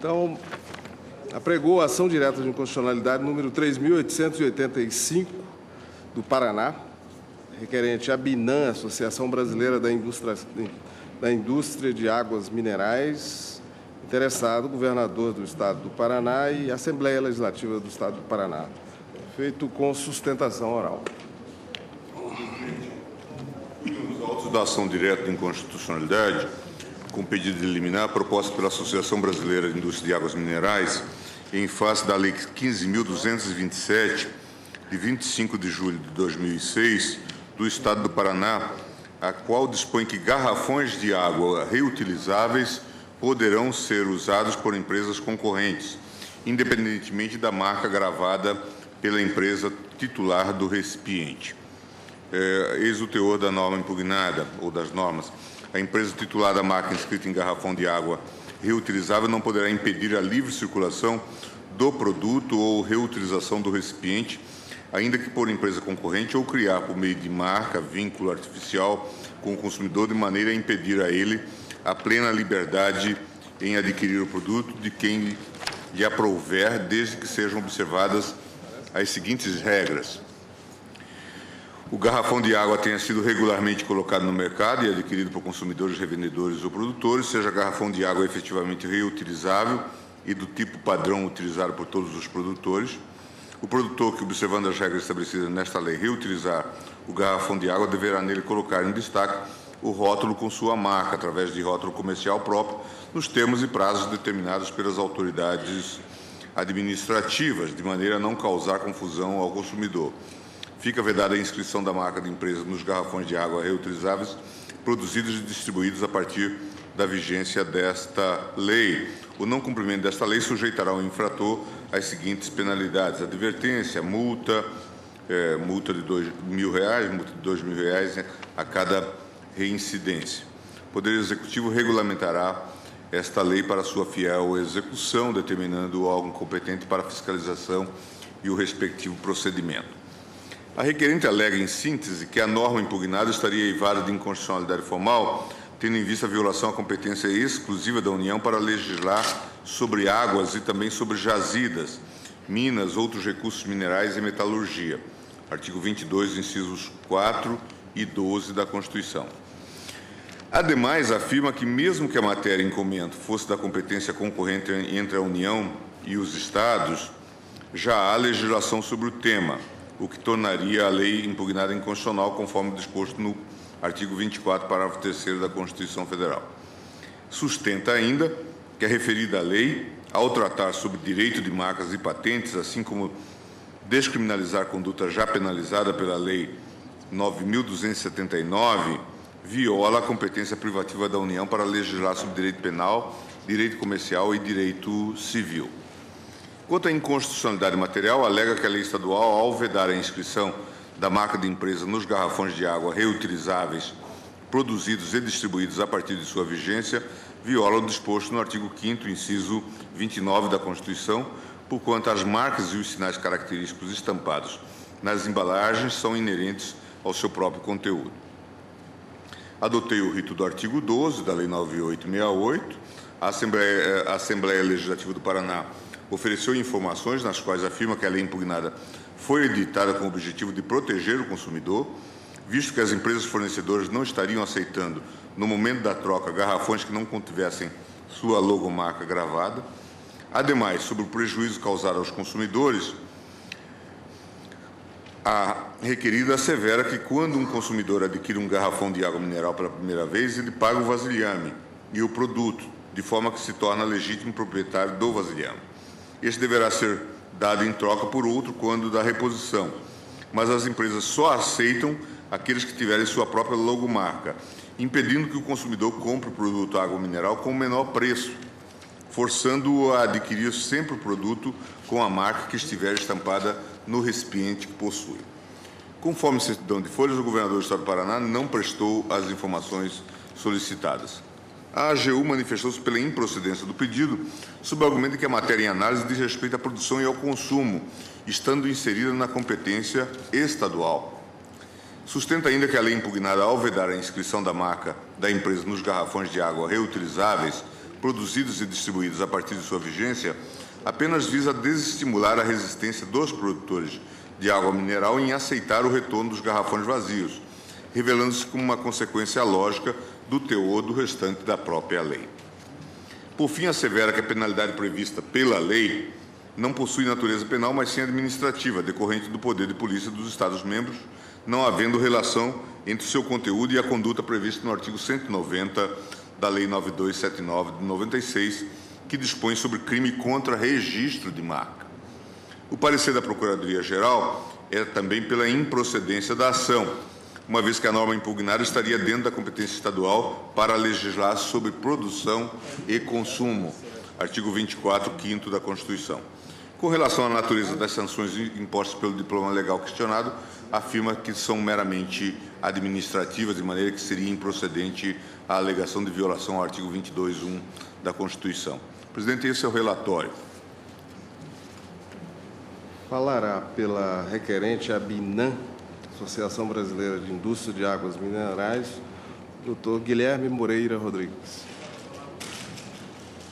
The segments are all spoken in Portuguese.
Então, apregou a ação direta de inconstitucionalidade número 3.885 do Paraná, requerente a Binan, Associação Brasileira da Indústria de Águas Minerais, interessado, governador do Estado do Paraná e Assembleia Legislativa do Estado do Paraná. Feito com sustentação oral. Nos autos da ação direta de inconstitucionalidade, com pedido de liminar, proposta pela Associação Brasileira de Indústria de Águas Minerais, em face da Lei 15.227, de 25 de julho de 2006, do Estado do Paraná, a qual dispõe que garrafões de água reutilizáveis poderão ser usados por empresas concorrentes, independentemente da marca gravada pela empresa titular do recipiente. Eis o teor da norma impugnada, ou das normas. A empresa titular da marca inscrita em garrafão de água reutilizável não poderá impedir a livre circulação do produto ou reutilização do recipiente, ainda que por empresa concorrente, ou criar por meio de marca, vínculo artificial com o consumidor, de maneira a impedir a ele a plena liberdade em adquirir o produto de quem lhe aprouver, desde que sejam observadas as seguintes regras. O garrafão de água tenha sido regularmente colocado no mercado e adquirido por consumidores, revendedores ou produtores, seja garrafão de água efetivamente reutilizável e do tipo padrão utilizado por todos os produtores. O produtor que, observando as regras estabelecidas nesta lei, reutilizar o garrafão de água, deverá nele colocar em destaque o rótulo com sua marca, através de rótulo comercial próprio, nos termos e prazos determinados pelas autoridades administrativas, de maneira a não causar confusão ao consumidor. Fica vedada a inscrição da marca de empresa nos garrafões de água reutilizáveis produzidos e distribuídos a partir da vigência desta lei. O não cumprimento desta lei sujeitará o infrator às seguintes penalidades: advertência, multa de R$ 2.000, multa de R$ 2.000 a cada reincidência. O Poder Executivo regulamentará esta lei para sua fiel execução, determinando o órgão competente para a fiscalização e o respectivo procedimento. A requerente alega, em síntese, que a norma impugnada estaria eivada de inconstitucionalidade formal, tendo em vista a violação à competência exclusiva da União para legislar sobre águas e também sobre jazidas, minas, outros recursos minerais e metalurgia. Artigo 22, incisos 4 e 12 da Constituição. Ademais, afirma que, mesmo que a matéria em comento fosse da competência concorrente entre a União e os Estados, já há legislação sobre o tema, o que tornaria a lei impugnada inconstitucional, conforme disposto no artigo 24, parágrafo 3º da Constituição Federal. Sustenta ainda que a referida lei, ao tratar sobre direito de marcas e patentes, assim como descriminalizar conduta já penalizada pela Lei 9.279, viola a competência privativa da União para legislar sobre direito penal, direito comercial e direito civil. Quanto à inconstitucionalidade material, alega que a lei estadual, ao vedar a inscrição da marca de empresa nos garrafões de água reutilizáveis produzidos e distribuídos a partir de sua vigência, viola o disposto no artigo 5º, inciso 29 da Constituição, porquanto as marcas e os sinais característicos estampados nas embalagens são inerentes ao seu próprio conteúdo. Adotei o rito do artigo 12 da Lei 9868. A Assembleia Legislativa do Paraná ofereceu informações nas quais afirma que a lei impugnada foi editada com o objetivo de proteger o consumidor, visto que as empresas fornecedoras não estariam aceitando, no momento da troca, garrafões que não contivessem sua logomarca gravada. Ademais, sobre o prejuízo causado aos consumidores, a requerida assevera que, quando um consumidor adquire um garrafão de água mineral pela primeira vez, ele paga o vasilhame e o produto, de forma que se torna legítimo proprietário do vasilhame. Este deverá ser dado em troca por outro quando da reposição, mas as empresas só aceitam aqueles que tiverem sua própria logomarca, impedindo que o consumidor compre o produto água mineral com o menor preço, forçando-o a adquirir sempre o produto com a marca que estiver estampada no recipiente que possui. Conforme certidão de folhas, o governador do Estado do Paraná não prestou as informações solicitadas. A AGU manifestou-se pela improcedência do pedido, sob o argumento de que a matéria em análise diz respeito à produção e ao consumo, estando inserida na competência estadual. Sustenta ainda que a lei impugnada, ao vedar a inscrição da marca da empresa nos garrafões de água reutilizáveis produzidos e distribuídos a partir de sua vigência, apenas visa desestimular a resistência dos produtores de água mineral em aceitar o retorno dos garrafões vazios, revelando-se como uma consequência lógica do teor do restante da própria lei. Por fim, assevera que a penalidade prevista pela lei não possui natureza penal, mas sim administrativa, decorrente do poder de polícia dos Estados-membros, não havendo relação entre o seu conteúdo e a conduta prevista no artigo 190 da Lei 9279 de 96, que dispõe sobre crime contra registro de marca. O parecer da Procuradoria-Geral é também pela improcedência da ação, uma vez que a norma impugnada estaria dentro da competência estadual para legislar sobre produção e consumo, artigo 24, 5º da Constituição. Com relação à natureza das sanções impostas pelo diploma legal questionado, afirma que são meramente administrativas, de maneira que seria improcedente a alegação de violação ao artigo 22.1 da Constituição. Presidente, esse é o relatório. Falará pela requerente a Binan, Associação Brasileira de Indústria de Águas Minerais, doutor Guilherme Moreira Rodrigues.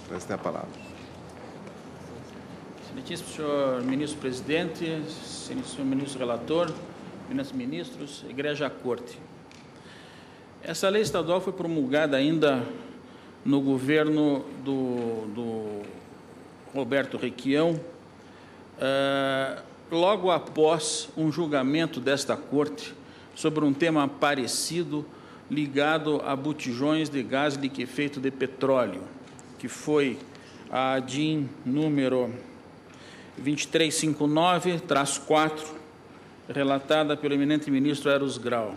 Prestem a palavra. Excelentíssimo senhor ministro-presidente, senhor ministro-relator, ministros, Igreja Corte. Essa lei estadual foi promulgada ainda no governo do Roberto Requião, logo após um julgamento desta Corte sobre um tema parecido ligado a botijões de gás liquefeito de petróleo, que foi a ADIM número 2359-4, relatada pelo eminente ministro Eros Grau.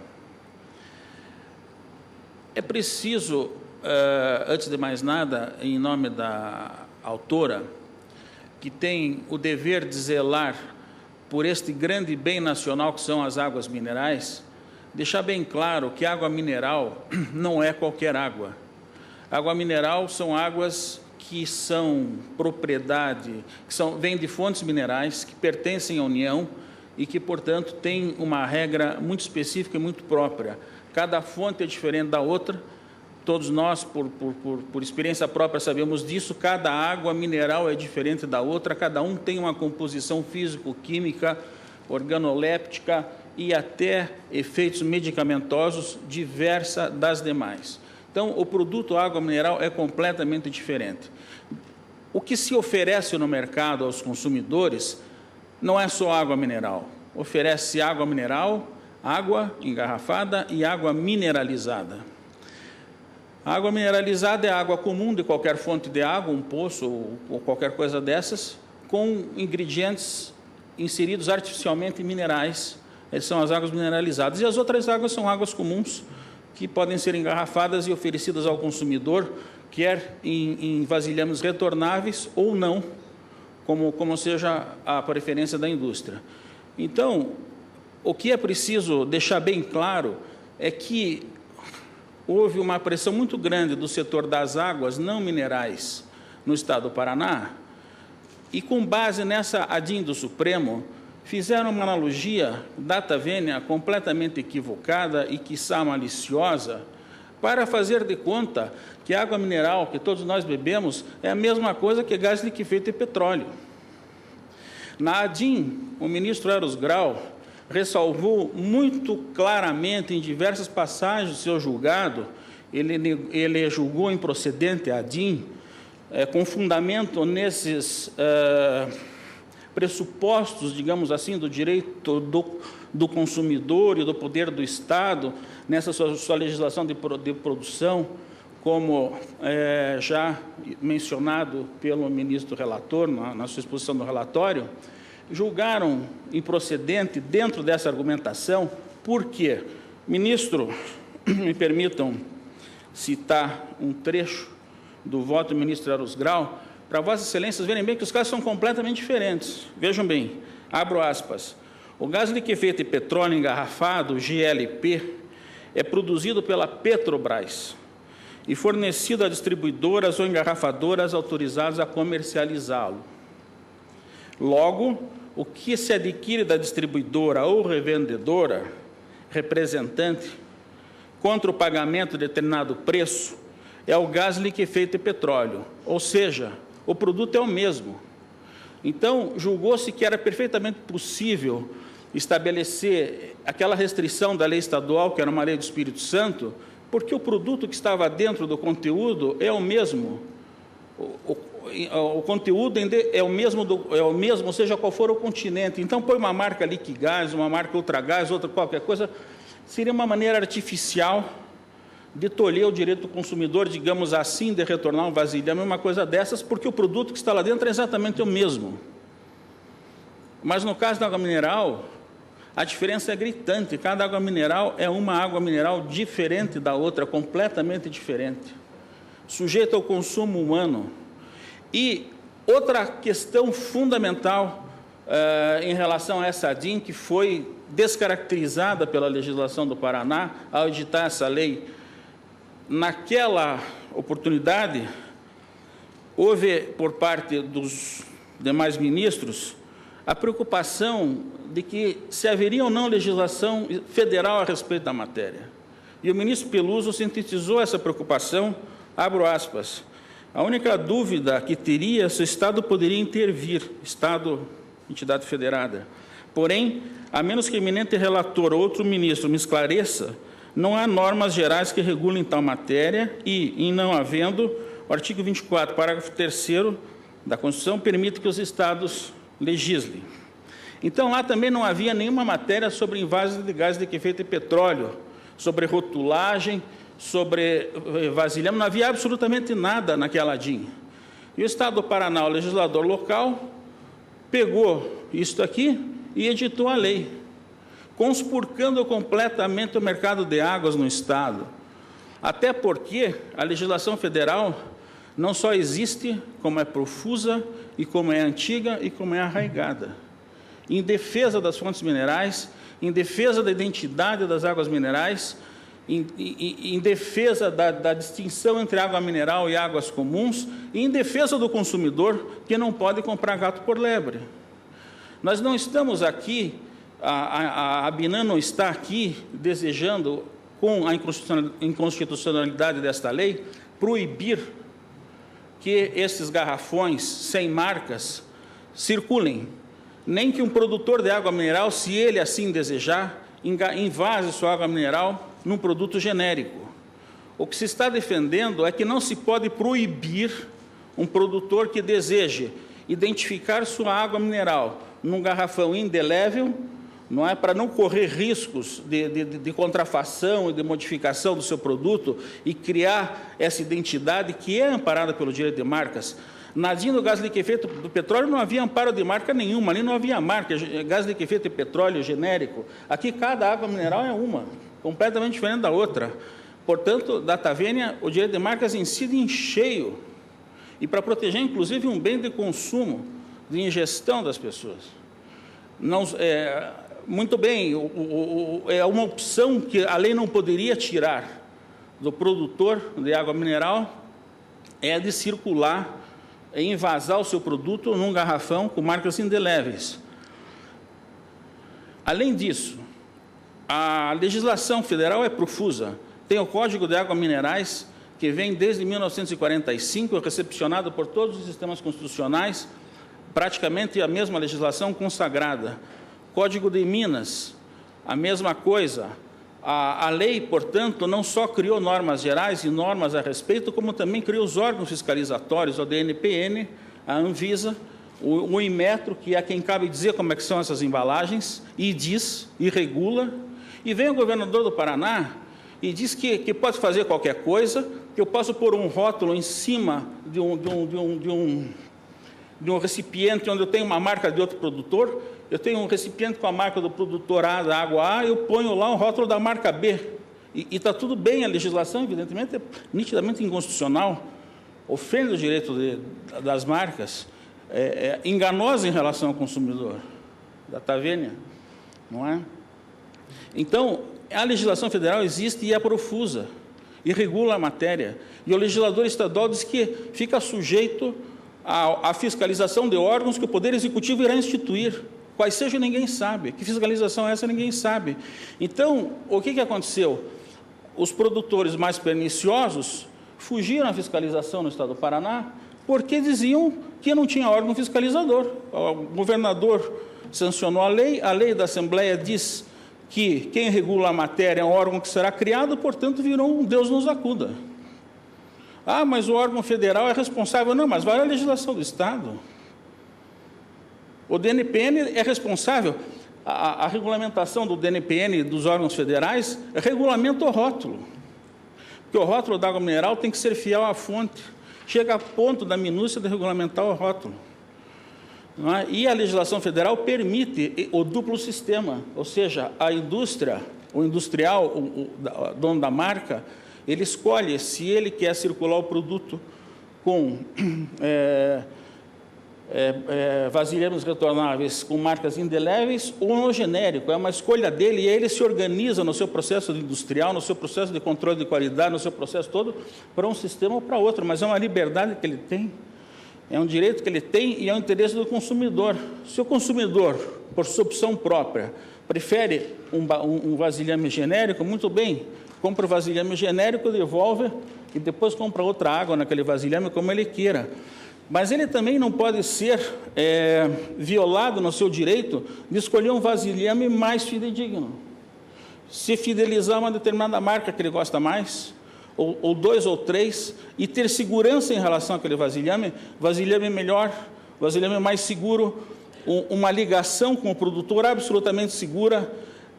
É preciso, antes de mais nada, em nome da autora, que tem o dever de zelar por este grande bem nacional que são as águas minerais, deixar bem claro que água mineral não é qualquer água. Água mineral são águas que são propriedade, vêm de fontes minerais, que pertencem à União e que, portanto, têm uma regra muito específica e muito própria. Cada fonte é diferente da outra, todos nós, por experiência própria, sabemos disso, cada água mineral é diferente da outra, cada um tem uma composição físico-química, organoléptica e até efeitos medicamentosos diversa das demais. Então, o produto água mineral é completamente diferente. O que se oferece no mercado aos consumidores não é só água mineral. Oferece água mineral, água engarrafada e água mineralizada. A água mineralizada é água comum de qualquer fonte de água, um poço ou qualquer coisa dessas, com ingredientes inseridos artificialmente em minerais. Essas são as águas mineralizadas. E as outras águas são águas comuns, que podem ser engarrafadas e oferecidas ao consumidor, quer em vasilhames retornáveis ou não, como seja a preferência da indústria. Então, o que é preciso deixar bem claro é que houve uma pressão muito grande do setor das águas não minerais no estado do Paraná, e com base nessa ADIM do Supremo, fizeram uma analogia data vênia completamente equivocada e, quiçá, maliciosa, para fazer de conta que a água mineral que todos nós bebemos é a mesma coisa que gás liquefeito e petróleo. Na ADIM, o ministro Eros Grau ressalvou muito claramente em diversas passagens do seu julgado, ele julgou improcedente a ADIM, com fundamento nesses pressupostos, digamos assim, do direito do consumidor e do poder do Estado, nessa sua legislação de produção, como já mencionado pelo ministro relator, na sua exposição do relatório, julgaram improcedente dentro dessa argumentação, porque, ministro, me permitam citar um trecho do voto do ministro Eros Grau, para Vossas Excelências verem bem que os casos são completamente diferentes. Vejam bem, abro aspas, o gás liquefeito e petróleo engarrafado, GLP, é produzido pela Petrobras e fornecido a distribuidoras ou engarrafadoras autorizadas a comercializá-lo. Logo, o que se adquire da distribuidora ou revendedora, representante, contra o pagamento de determinado preço, é o gás liquefeito e petróleo, ou seja, o produto é o mesmo. Então, julgou-se que era perfeitamente possível estabelecer aquela restrição da lei estadual, que era uma lei do Espírito Santo, porque o produto que estava dentro do conteúdo é o mesmo. O conteúdo é o mesmo, seja qual for o continente. Então, põe uma marca Liquigás, uma marca Ultragás, outra qualquer coisa, seria uma maneira artificial de tolher o direito do consumidor, digamos assim, de retornar um vasilhame, uma coisa dessas, porque o produto que está lá dentro é exatamente o mesmo. Mas, no caso da água mineral, a diferença é gritante. Cada água mineral é uma água mineral diferente da outra, completamente diferente, sujeita ao consumo humano. E outra questão fundamental em relação a essa DIN, que foi descaracterizada pela legislação do Paraná ao editar essa lei, naquela oportunidade, houve, por parte dos demais ministros, a preocupação de que se haveria ou não legislação federal a respeito da matéria. E o ministro Peluso sintetizou essa preocupação, abro aspas, a única dúvida que teria se o Estado poderia intervir, Estado, entidade federada. Porém, a menos que o eminente relator ou outro ministro me esclareça, não há normas gerais que regulem tal matéria e, em não havendo, o artigo 24, parágrafo 3º da Constituição permite que os Estados legislem. Então, lá também não havia nenhuma matéria sobre invasos de gás liquefeito e petróleo, sobre rotulagem, sobre vasilhame, não havia absolutamente nada naquela DIN. E o Estado do Paraná, o legislador local, pegou isto aqui e editou a lei, conspurcando completamente o mercado de águas no Estado. Até porque a legislação federal não só existe, como é profusa, e como é antiga, e como é arraigada. Em defesa das fontes minerais, em defesa da identidade das águas minerais, em defesa da distinção entre água mineral e águas comuns, e em defesa do consumidor, que não pode comprar gato por lebre. Nós não estamos aqui, a Binan não está aqui desejando, com a inconstitucionalidade desta lei, proibir que esses garrafões sem marcas circulem, nem que um produtor de água mineral, se ele assim desejar, invase sua água mineral num produto genérico. O que se está defendendo é que não se pode proibir um produtor que deseje identificar sua água mineral num garrafão indelével, não é, para não correr riscos de contrafação e de modificação do seu produto e criar essa identidade que é amparada pelo direito de marcas. Na DIN do gás liquefeito do petróleo não havia amparo de marca nenhuma, ali não havia marca, gás liquefeito e petróleo genérico. Aqui cada água mineral é uma, completamente diferente da outra. Portanto, data vênia, o direito de marcas incide em cheio, e para proteger, inclusive, um bem de consumo, de ingestão das pessoas. Não, muito bem, é uma opção que a lei não poderia tirar do produtor de água mineral, é de circular, envasar o seu produto num garrafão com marcas indeléveis. Além disso, a legislação federal é profusa. Tem o Código de Águas Minerais, que vem desde 1945, recepcionado por todos os sistemas constitucionais, praticamente a mesma legislação consagrada. Código de Minas, a mesma coisa. A lei, portanto, não só criou normas gerais e normas a respeito, como também criou os órgãos fiscalizatórios, o DNPN, a Anvisa, o Inmetro, que é quem cabe dizer como é que são essas embalagens, e diz, e regula. E vem o governador do Paraná e diz que pode fazer qualquer coisa, que eu posso pôr um rótulo em cima de um recipiente onde eu tenho uma marca de outro produtor, eu tenho um recipiente com a marca do produtor A, da água A, eu ponho lá um rótulo da marca B. E está tudo bem, a legislação, evidentemente, é nitidamente inconstitucional, ofende o direito das marcas, é enganosa em relação ao consumidor. Data vênia, não é? Então, a legislação federal existe e é profusa, e regula a matéria. E o legislador estadual diz que fica sujeito à fiscalização de órgãos que o Poder Executivo irá instituir. Quais sejam, ninguém sabe. Que fiscalização é essa, ninguém sabe. Então, o que aconteceu? Os produtores mais perniciosos fugiram à fiscalização no estado do Paraná porque diziam que não tinha órgão fiscalizador. O governador sancionou a lei da Assembleia diz que quem regula a matéria é um órgão que será criado, portanto, virou um Deus nos acuda. Ah, mas o órgão federal é responsável. Não, mas vai a legislação do Estado. O DNPN é responsável. A regulamentação do DNPN dos órgãos federais regulamenta o rótulo. Porque o rótulo da água mineral tem que ser fiel à fonte. Chega a ponto da minúcia de regulamentar o rótulo. Não é? E a legislação federal permite o duplo sistema, ou seja, a indústria, o industrial, o dono da marca, ele escolhe se ele quer circular o produto com vasilhames retornáveis com marcas indeléveis ou no genérico. É uma escolha dele e ele se organiza no seu processo industrial, no seu processo de controle de qualidade, no seu processo todo, para um sistema ou para outro, mas é uma liberdade que ele tem, é um direito que ele tem e é um interesse do consumidor. Se o consumidor, por sua opção própria, prefere um vasilhame genérico, muito bem, compra o vasilhame genérico, devolve e depois compra outra água naquele vasilhame como ele queira. Mas ele também não pode ser violado no seu direito de escolher um vasilhame mais fidedigno. Se fidelizar uma determinada marca que ele gosta mais, ou dois ou três, e ter segurança em relação àquele vasilhame melhor, vasilhame mais seguro, uma ligação com o produtor absolutamente segura.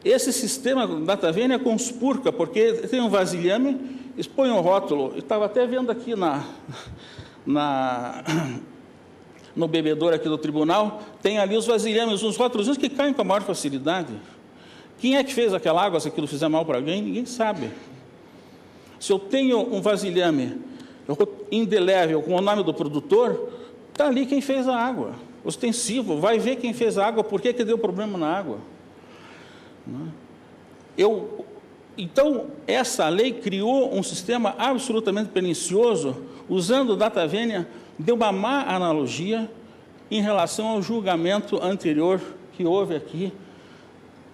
Esse sistema Data Vênia conspurca, porque tem um vasilhame, expõe um rótulo. Eu estava até vendo aqui no bebedouro aqui do tribunal, tem ali os vasilhames, uns rótulos que caem com a maior facilidade. Quem é que fez aquela água, se aquilo fizer mal para alguém? Ninguém sabe. Se eu tenho um vasilhame indelével com o nome do produtor, está ali quem fez a água. Ostensivo, vai ver quem fez a água, por que deu problema na água. Então, essa lei criou um sistema absolutamente pernicioso, usando o Data Vênia de uma má analogia em relação ao julgamento anterior que houve aqui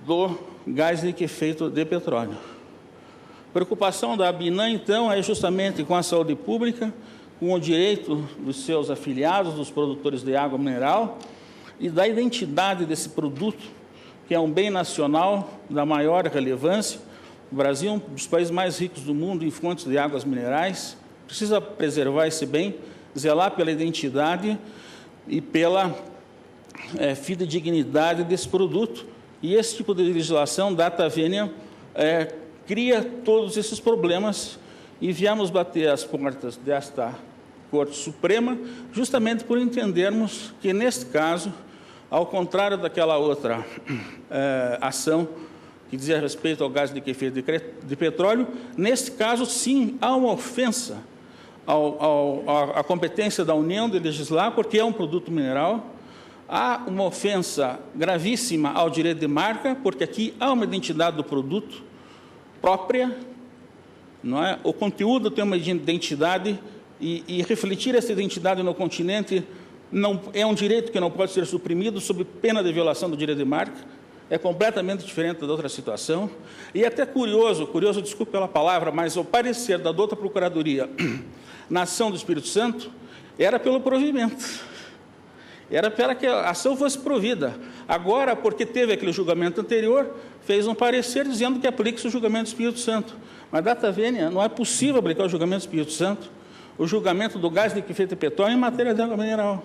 do gás liquefeito de petróleo. A preocupação da ABINAM, então, é justamente com a saúde pública, com o direito dos seus afiliados, dos produtores de água mineral, e da identidade desse produto, que é um bem nacional da maior relevância. O Brasil é um dos países mais ricos do mundo em fontes de águas minerais, precisa preservar esse bem, zelar pela identidade e pela fidedignidade desse produto. E esse tipo de legislação, Data Vênia, cria todos esses problemas e viemos bater as portas desta Corte Suprema, justamente por entendermos que, neste caso, ao contrário daquela outra ação que dizia respeito ao gás liquefeito de petróleo, neste caso, sim, há uma ofensa à competência da União de legislar, porque é um produto mineral. Há uma ofensa gravíssima ao direito de marca, porque aqui há uma identidade do produto própria, não é? O conteúdo tem uma identidade e refletir essa identidade no continente não é um direito que não pode ser suprimido sob pena de violação do direito de marca. É completamente diferente da outra situação. E é até curioso, desculpe pela palavra, mas o parecer da douta Procuradoria na ação do Espírito Santo era pelo provimento. Era para que a ação fosse provida. Agora, porque teve aquele julgamento anterior, fez um parecer dizendo que aplique-se o julgamento do Espírito Santo. Mas, Data Vênia, não é possível aplicar o julgamento do Espírito Santo, o julgamento do gás liquefeito de petróleo em matéria de água mineral.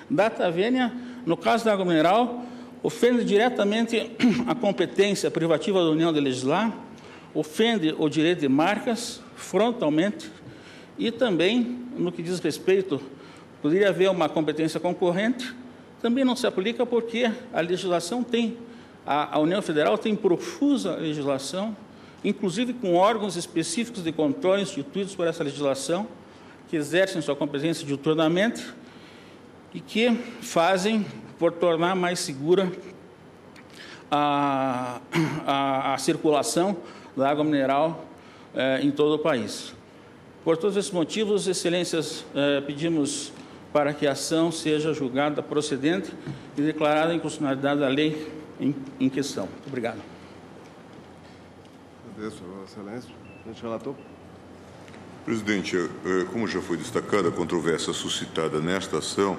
Data Vênia, no caso da água mineral, ofende diretamente a competência privativa da União de legislar, ofende o direito de marcas frontalmente e também, no que diz respeito, poderia haver uma competência concorrente, também não se aplica porque a legislação tem, a União Federal tem profusa legislação, inclusive com órgãos específicos de controle instituídos por essa legislação, que exercem sua competência diuturnamente e que fazem por tornar mais segura a circulação da água mineral em todo o país. Por todos esses motivos, excelências, pedimos para que a ação seja julgada procedente e declarada a inconstitucionalidade da lei em questão. Muito obrigado. Agradeço, Vossa Excelência. Presidente relator. Presidente, como já foi destacado, a controvérsia suscitada nesta ação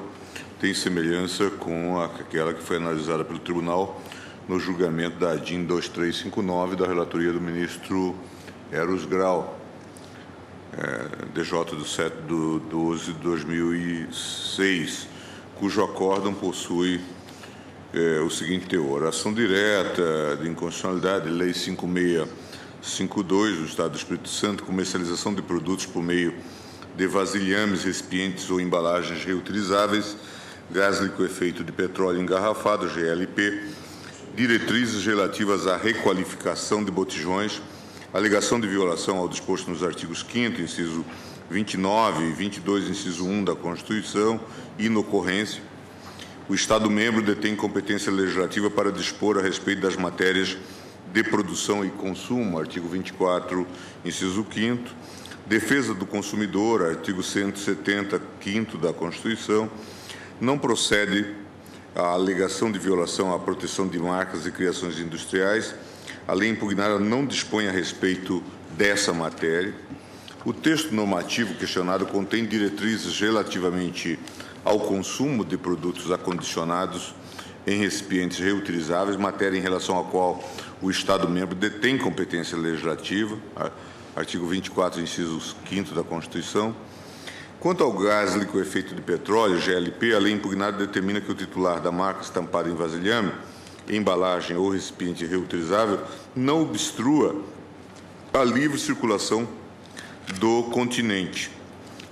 tem semelhança com aquela que foi analisada pelo Tribunal no julgamento da ADIM 2359 da relatoria do ministro Eros Grau, DJ do 12 de 2006, cujo acórdão possui o seguinte teor: ação direta de inconstitucionalidade, Lei 5652 do Estado do Espírito Santo, comercialização de produtos por meio de vasilhames, recipientes ou embalagens reutilizáveis, gás liquefeito de petróleo engarrafado, GLP, diretrizes relativas à requalificação de botijões, alegação de violação ao disposto nos artigos 5º, inciso 29 e 22, inciso 1 da Constituição, inocorrência. O Estado-membro detém competência legislativa para dispor a respeito das matérias de produção e consumo, artigo 24, inciso 5º, defesa do consumidor, artigo 170, 5º da Constituição. Não procede a alegação de violação à proteção de marcas e criações industriais. A lei impugnada não dispõe a respeito dessa matéria. O texto normativo questionado contém diretrizes relativamente ao consumo de produtos acondicionados em recipientes reutilizáveis, matéria em relação à qual o Estado-membro detém competência legislativa, artigo 24, inciso 5º da Constituição. Quanto ao gás liquefeito de petróleo, GLP, a lei impugnada determina que o titular da marca estampada em vasilhame, embalagem ou recipiente reutilizável não obstrua a livre circulação do continente.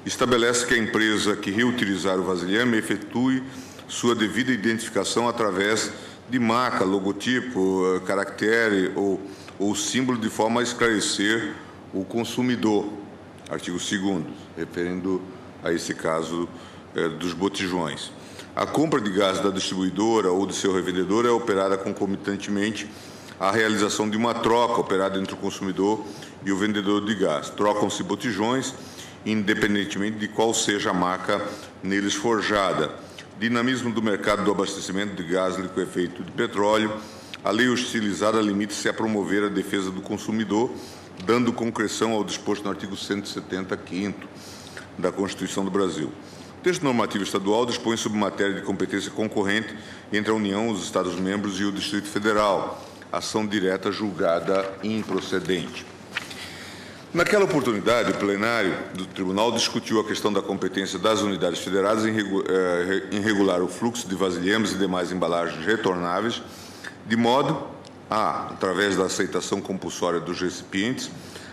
Estabelece que a empresa que reutilizar o vasilhame efetue sua devida identificação através de marca, logotipo, caractere ou símbolo, de forma a esclarecer o consumidor. Artigo 2º, referindo a esse caso dos botijões. A compra de gás da distribuidora ou de seu revendedor é operada concomitantemente à realização de uma troca operada entre o consumidor e o vendedor de gás. Trocam-se botijões, independentemente de qual seja a marca neles forjada. Dinamismo do mercado do abastecimento de gás liquefeito de petróleo. A lei utilizada limita-se a promover a defesa do consumidor, dando concreção ao disposto no artigo 170, 5º da Constituição do Brasil. O texto normativo estadual dispõe sobre matéria de competência concorrente entre a União, os Estados-membros e o Distrito Federal. Ação direta julgada improcedente. Naquela oportunidade, o plenário do Tribunal discutiu a questão da competência das unidades federadas em regular o fluxo de vasilhames e demais embalagens retornáveis, de modo a, através da aceitação compulsória dos recipientes,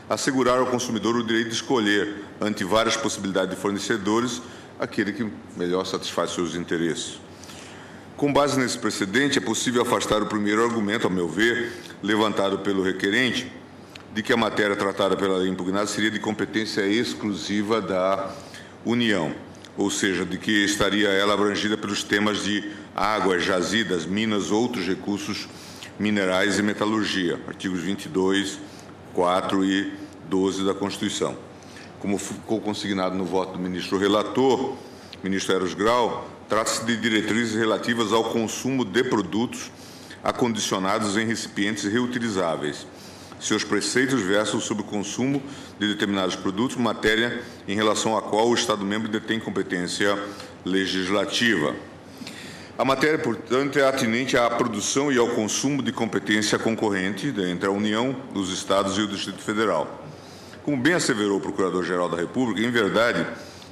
assegurar ao consumidor o direito de escolher, ante várias possibilidades de fornecedores, aquele que melhor satisfaz seus interesses. Com base nesse precedente, é possível afastar o primeiro argumento, a meu ver, levantado pelo requerente, de que a matéria tratada pela lei impugnada seria de competência exclusiva da União, ou seja, de que estaria ela abrangida pelos temas de águas, jazidas, minas, outros recursos minerais e metalurgia, artigos 22, 4 e 12 da Constituição. Como ficou consignado no voto do ministro relator, ministro Eros Grau, trata-se de diretrizes relativas ao consumo de produtos acondicionados em recipientes reutilizáveis. Seus preceitos versam sobre o consumo de determinados produtos, matéria em relação à qual o Estado-membro detém competência legislativa. A matéria, portanto, é atinente à produção e ao consumo de competência concorrente entre a União, os Estados e o Distrito Federal. Como bem asseverou o Procurador-Geral da República, em verdade,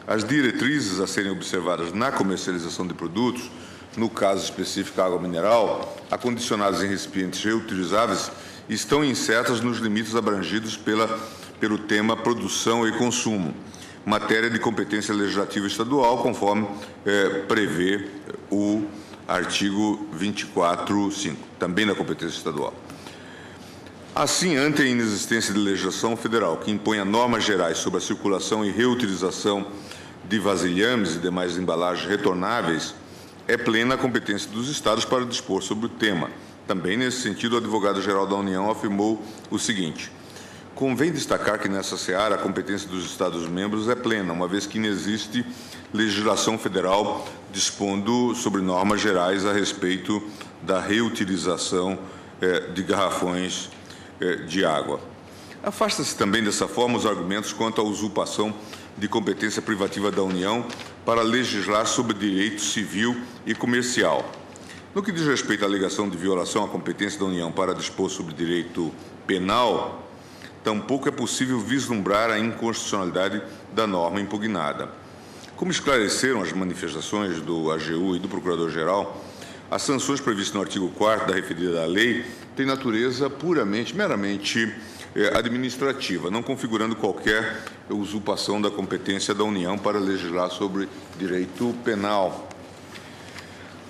as diretrizes a serem observadas na comercialização de produtos, no caso específico água mineral, acondicionadas em recipientes reutilizáveis, estão incertas nos limites abrangidos pelo tema produção e consumo, matéria de competência legislativa estadual, conforme prevê o artigo 24.5, também da competência estadual. Assim, ante a inexistência de legislação federal que imponha normas gerais sobre a circulação e reutilização de vasilhames e demais embalagens retornáveis, é plena a competência dos Estados para dispor sobre o tema. Também, nesse sentido, o advogado-geral da União afirmou o seguinte: convém destacar que nessa seara a competência dos Estados-membros é plena, uma vez que não existe legislação federal dispondo sobre normas gerais a respeito da reutilização de garrafões de água. Afasta-se também dessa forma os argumentos quanto à usurpação de competência privativa da União para legislar sobre direito civil e comercial. No que diz respeito à alegação de violação à competência da União para dispor sobre direito penal, tampouco é possível vislumbrar a inconstitucionalidade da norma impugnada. Como esclareceram as manifestações do AGU e do Procurador-Geral, as sanções previstas no artigo 4º da referida lei têm natureza meramente administrativa, não configurando qualquer usurpação da competência da União para legislar sobre direito penal.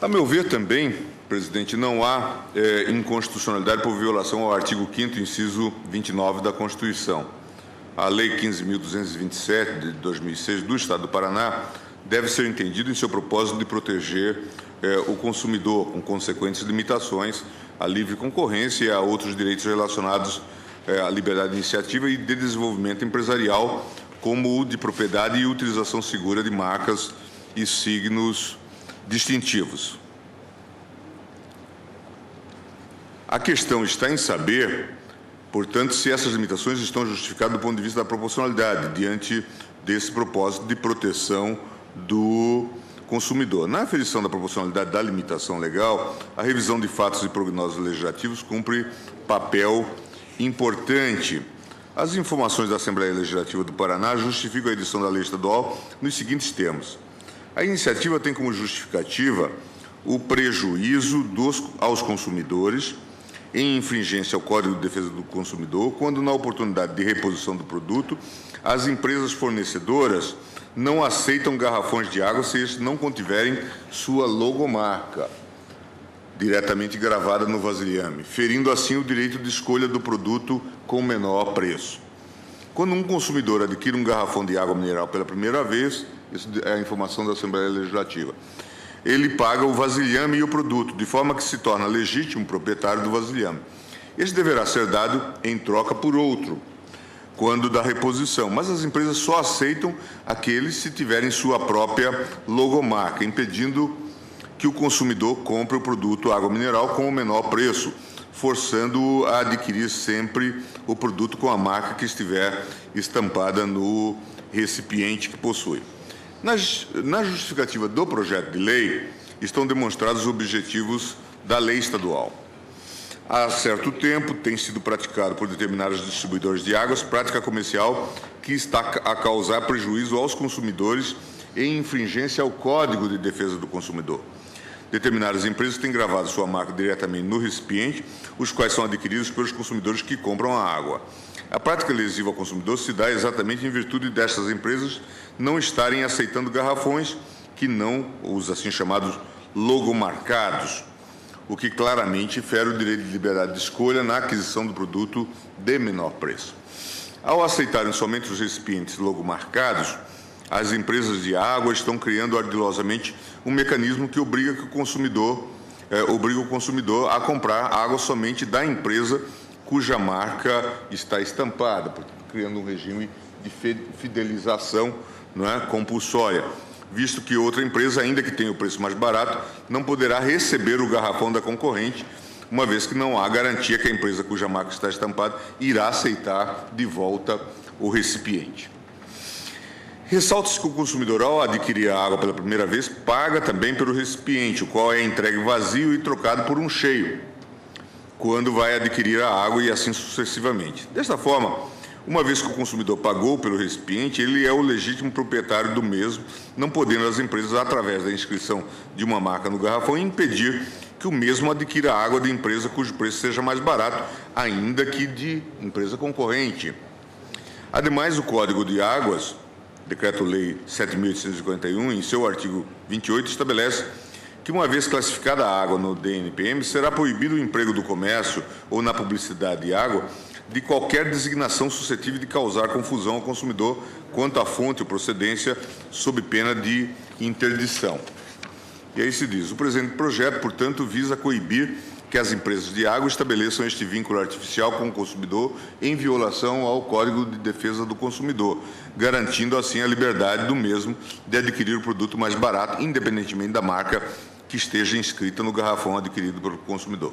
A meu ver, também, presidente, não há inconstitucionalidade por violação ao artigo 5º, inciso 29 da Constituição. A Lei 15.227, de 2006, do Estado do Paraná, deve ser entendida em seu propósito de proteger o consumidor, com consequentes limitações à livre concorrência e a outros direitos relacionados à liberdade de iniciativa e de desenvolvimento empresarial, como o de propriedade e utilização segura de marcas e signos distintivos. A questão está em saber, portanto, se essas limitações estão justificadas do ponto de vista da proporcionalidade, diante desse propósito de proteção do consumidor. Na aferição da proporcionalidade da limitação legal, a revisão de fatos e prognósticos legislativos cumpre papel importante. As informações da Assembleia Legislativa do Paraná justificam a edição da lei estadual nos seguintes termos. A iniciativa tem como justificativa o prejuízo aos consumidores em infringência ao Código de Defesa do Consumidor, quando, na oportunidade de reposição do produto, as empresas fornecedoras não aceitam garrafões de água se estes não contiverem sua logomarca diretamente gravada no vasilhame, ferindo assim o direito de escolha do produto com menor preço. Quando um consumidor adquire um garrafão de água mineral pela primeira vez, isso é a informação da Assembleia Legislativa, ele paga o vasilhame e o produto, de forma que se torna legítimo proprietário do vasilhame. Este deverá ser dado em troca por outro, quando da reposição, mas as empresas só aceitam aqueles se tiverem sua própria logomarca, impedindo que o consumidor compre o produto água mineral com o menor preço, forçando-o a adquirir sempre o produto com a marca que estiver estampada no recipiente que possui. Na justificativa do projeto de lei, estão demonstrados os objetivos da lei estadual. Há certo tempo, tem sido praticado por determinados distribuidores de águas prática comercial que está a causar prejuízo aos consumidores em infringência ao Código de Defesa do Consumidor. Determinadas empresas têm gravado sua marca diretamente no recipiente, os quais são adquiridos pelos consumidores que compram a água. A prática lesiva ao consumidor se dá exatamente em virtude destas empresas não estarem aceitando garrafões que não os assim chamados logomarcados, o que claramente fere o direito de liberdade de escolha na aquisição do produto de menor preço. Ao aceitarem somente os recipientes logomarcados, as empresas de água estão criando ardilosamente um mecanismo que obriga o consumidor a comprar água somente da empresa cuja marca está estampada, criando um regime de fidelização, compulsória, visto que outra empresa, ainda que tenha o preço mais barato, não poderá receber o garrafão da concorrente, uma vez que não há garantia que a empresa cuja marca está estampada irá aceitar de volta o recipiente. Ressalta-se que o consumidor, ao adquirir a água pela primeira vez, paga também pelo recipiente, o qual é entregue vazio e trocado por um cheio, quando vai adquirir a água e assim sucessivamente. Desta forma, uma vez que o consumidor pagou pelo recipiente, ele é o legítimo proprietário do mesmo, não podendo as empresas, através da inscrição de uma marca no garrafão, impedir que o mesmo adquira a água de empresa cujo preço seja mais barato, ainda que de empresa concorrente. Ademais, o Código de Águas, Decreto-Lei 7.851, em seu artigo 28, estabelece que, uma vez classificada a água no DNPM, será proibido o emprego do comércio ou na publicidade de água de qualquer designação suscetível de causar confusão ao consumidor quanto à fonte ou procedência, sob pena de interdição. E aí se diz, o presente projeto, portanto, visa coibir que as empresas de água estabeleçam este vínculo artificial com o consumidor em violação ao Código de Defesa do Consumidor, garantindo assim a liberdade do mesmo de adquirir o produto mais barato, independentemente da marca que esteja inscrita no garrafão adquirido pelo consumidor.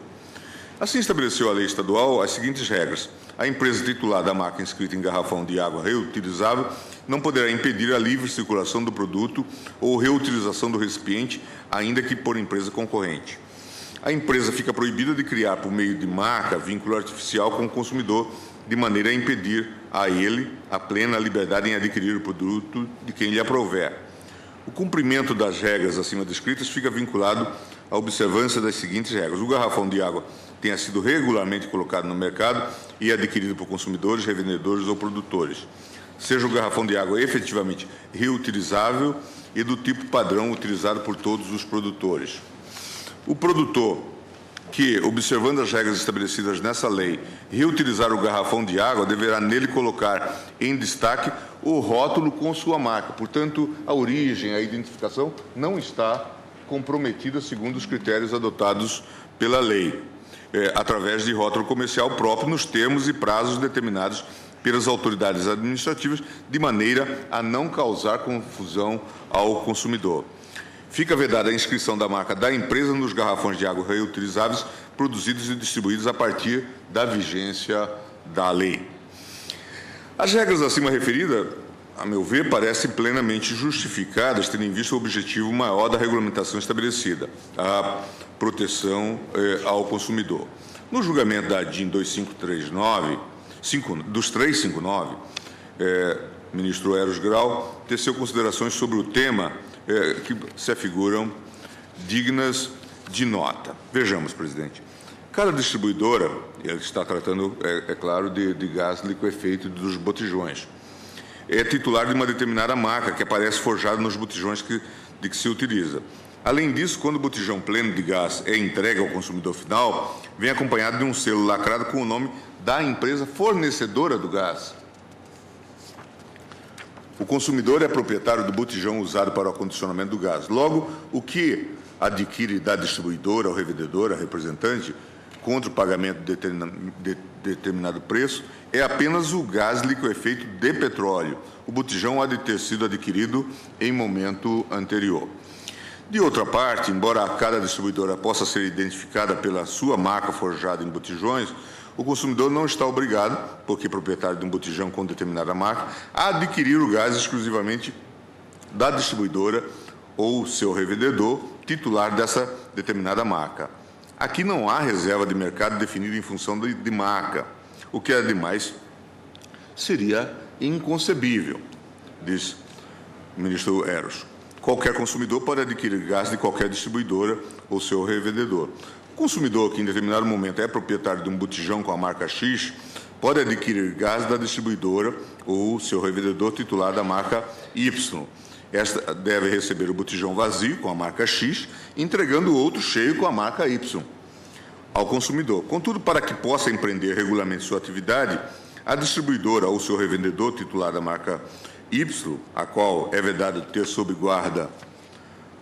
Assim estabeleceu a lei estadual as seguintes regras. a empresa titular da marca inscrita em garrafão de água reutilizável não poderá impedir a livre circulação do produto ou reutilização do recipiente, ainda que por empresa concorrente. A empresa fica proibida de criar, por meio de marca, vínculo artificial com o consumidor, de maneira a impedir a ele a plena liberdade em adquirir o produto de quem lhe aprouver. O cumprimento das regras acima descritas fica vinculado à observância das seguintes regras. O garrafão de água tenha sido regularmente colocado no mercado e adquirido por consumidores, revendedores ou produtores. Seja o garrafão de água efetivamente reutilizável e do tipo padrão utilizado por todos os produtores. O produtor que, observando as regras estabelecidas nessa lei, reutilizar o garrafão de água, deverá nele colocar em destaque o rótulo com sua marca. Portanto, a origem, a identificação não está comprometida segundo os critérios adotados pela lei, através de rótulo comercial próprio nos termos e prazos determinados pelas autoridades administrativas, de maneira a não causar confusão ao consumidor. Fica vedada a inscrição da marca da empresa nos garrafões de água reutilizáveis produzidos e distribuídos a partir da vigência da lei. As regras acima referidas, a meu ver, parecem plenamente justificadas, tendo em vista o objetivo maior da regulamentação estabelecida, a proteção ao consumidor. No julgamento da DIN 2539, dos 359, o ministro Eros Grau teceu considerações sobre o tema que se afiguram dignas de nota. Vejamos, presidente. Cada distribuidora, ele está tratando, é claro, de gás liquefeito dos botijões, é titular de uma determinada marca que aparece forjada nos botijões de que se utiliza. Além disso, quando o botijão pleno de gás é entregue ao consumidor final, vem acompanhado de um selo lacrado com o nome da empresa fornecedora do gás. O consumidor é proprietário do botijão usado para o acondicionamento do gás. Logo, o que adquire da distribuidora ou revendedora, representante, contra o pagamento de determinado preço, é apenas o gás liquefeito de petróleo. O botijão há de ter sido adquirido em momento anterior. De outra parte, embora cada distribuidora possa ser identificada pela sua marca forjada em botijões, o consumidor não está obrigado, porque é proprietário de um botijão com determinada marca, a adquirir o gás exclusivamente da distribuidora ou seu revendedor titular dessa determinada marca. Aqui não há reserva de mercado definida em função de marca, o que, ademais, seria inconcebível, diz o ministro Eros. Qualquer consumidor pode adquirir gás de qualquer distribuidora ou seu revendedor. O consumidor que, em determinado momento, é proprietário de um botijão com a marca X, pode adquirir gás da distribuidora ou seu revendedor titular da marca Y. Esta deve receber o botijão vazio com a marca X, entregando o outro cheio com a marca Y ao consumidor. Contudo, para que possa empreender regularmente sua atividade, a distribuidora ou seu revendedor titular da marca Y, a qual é vedado ter sob guarda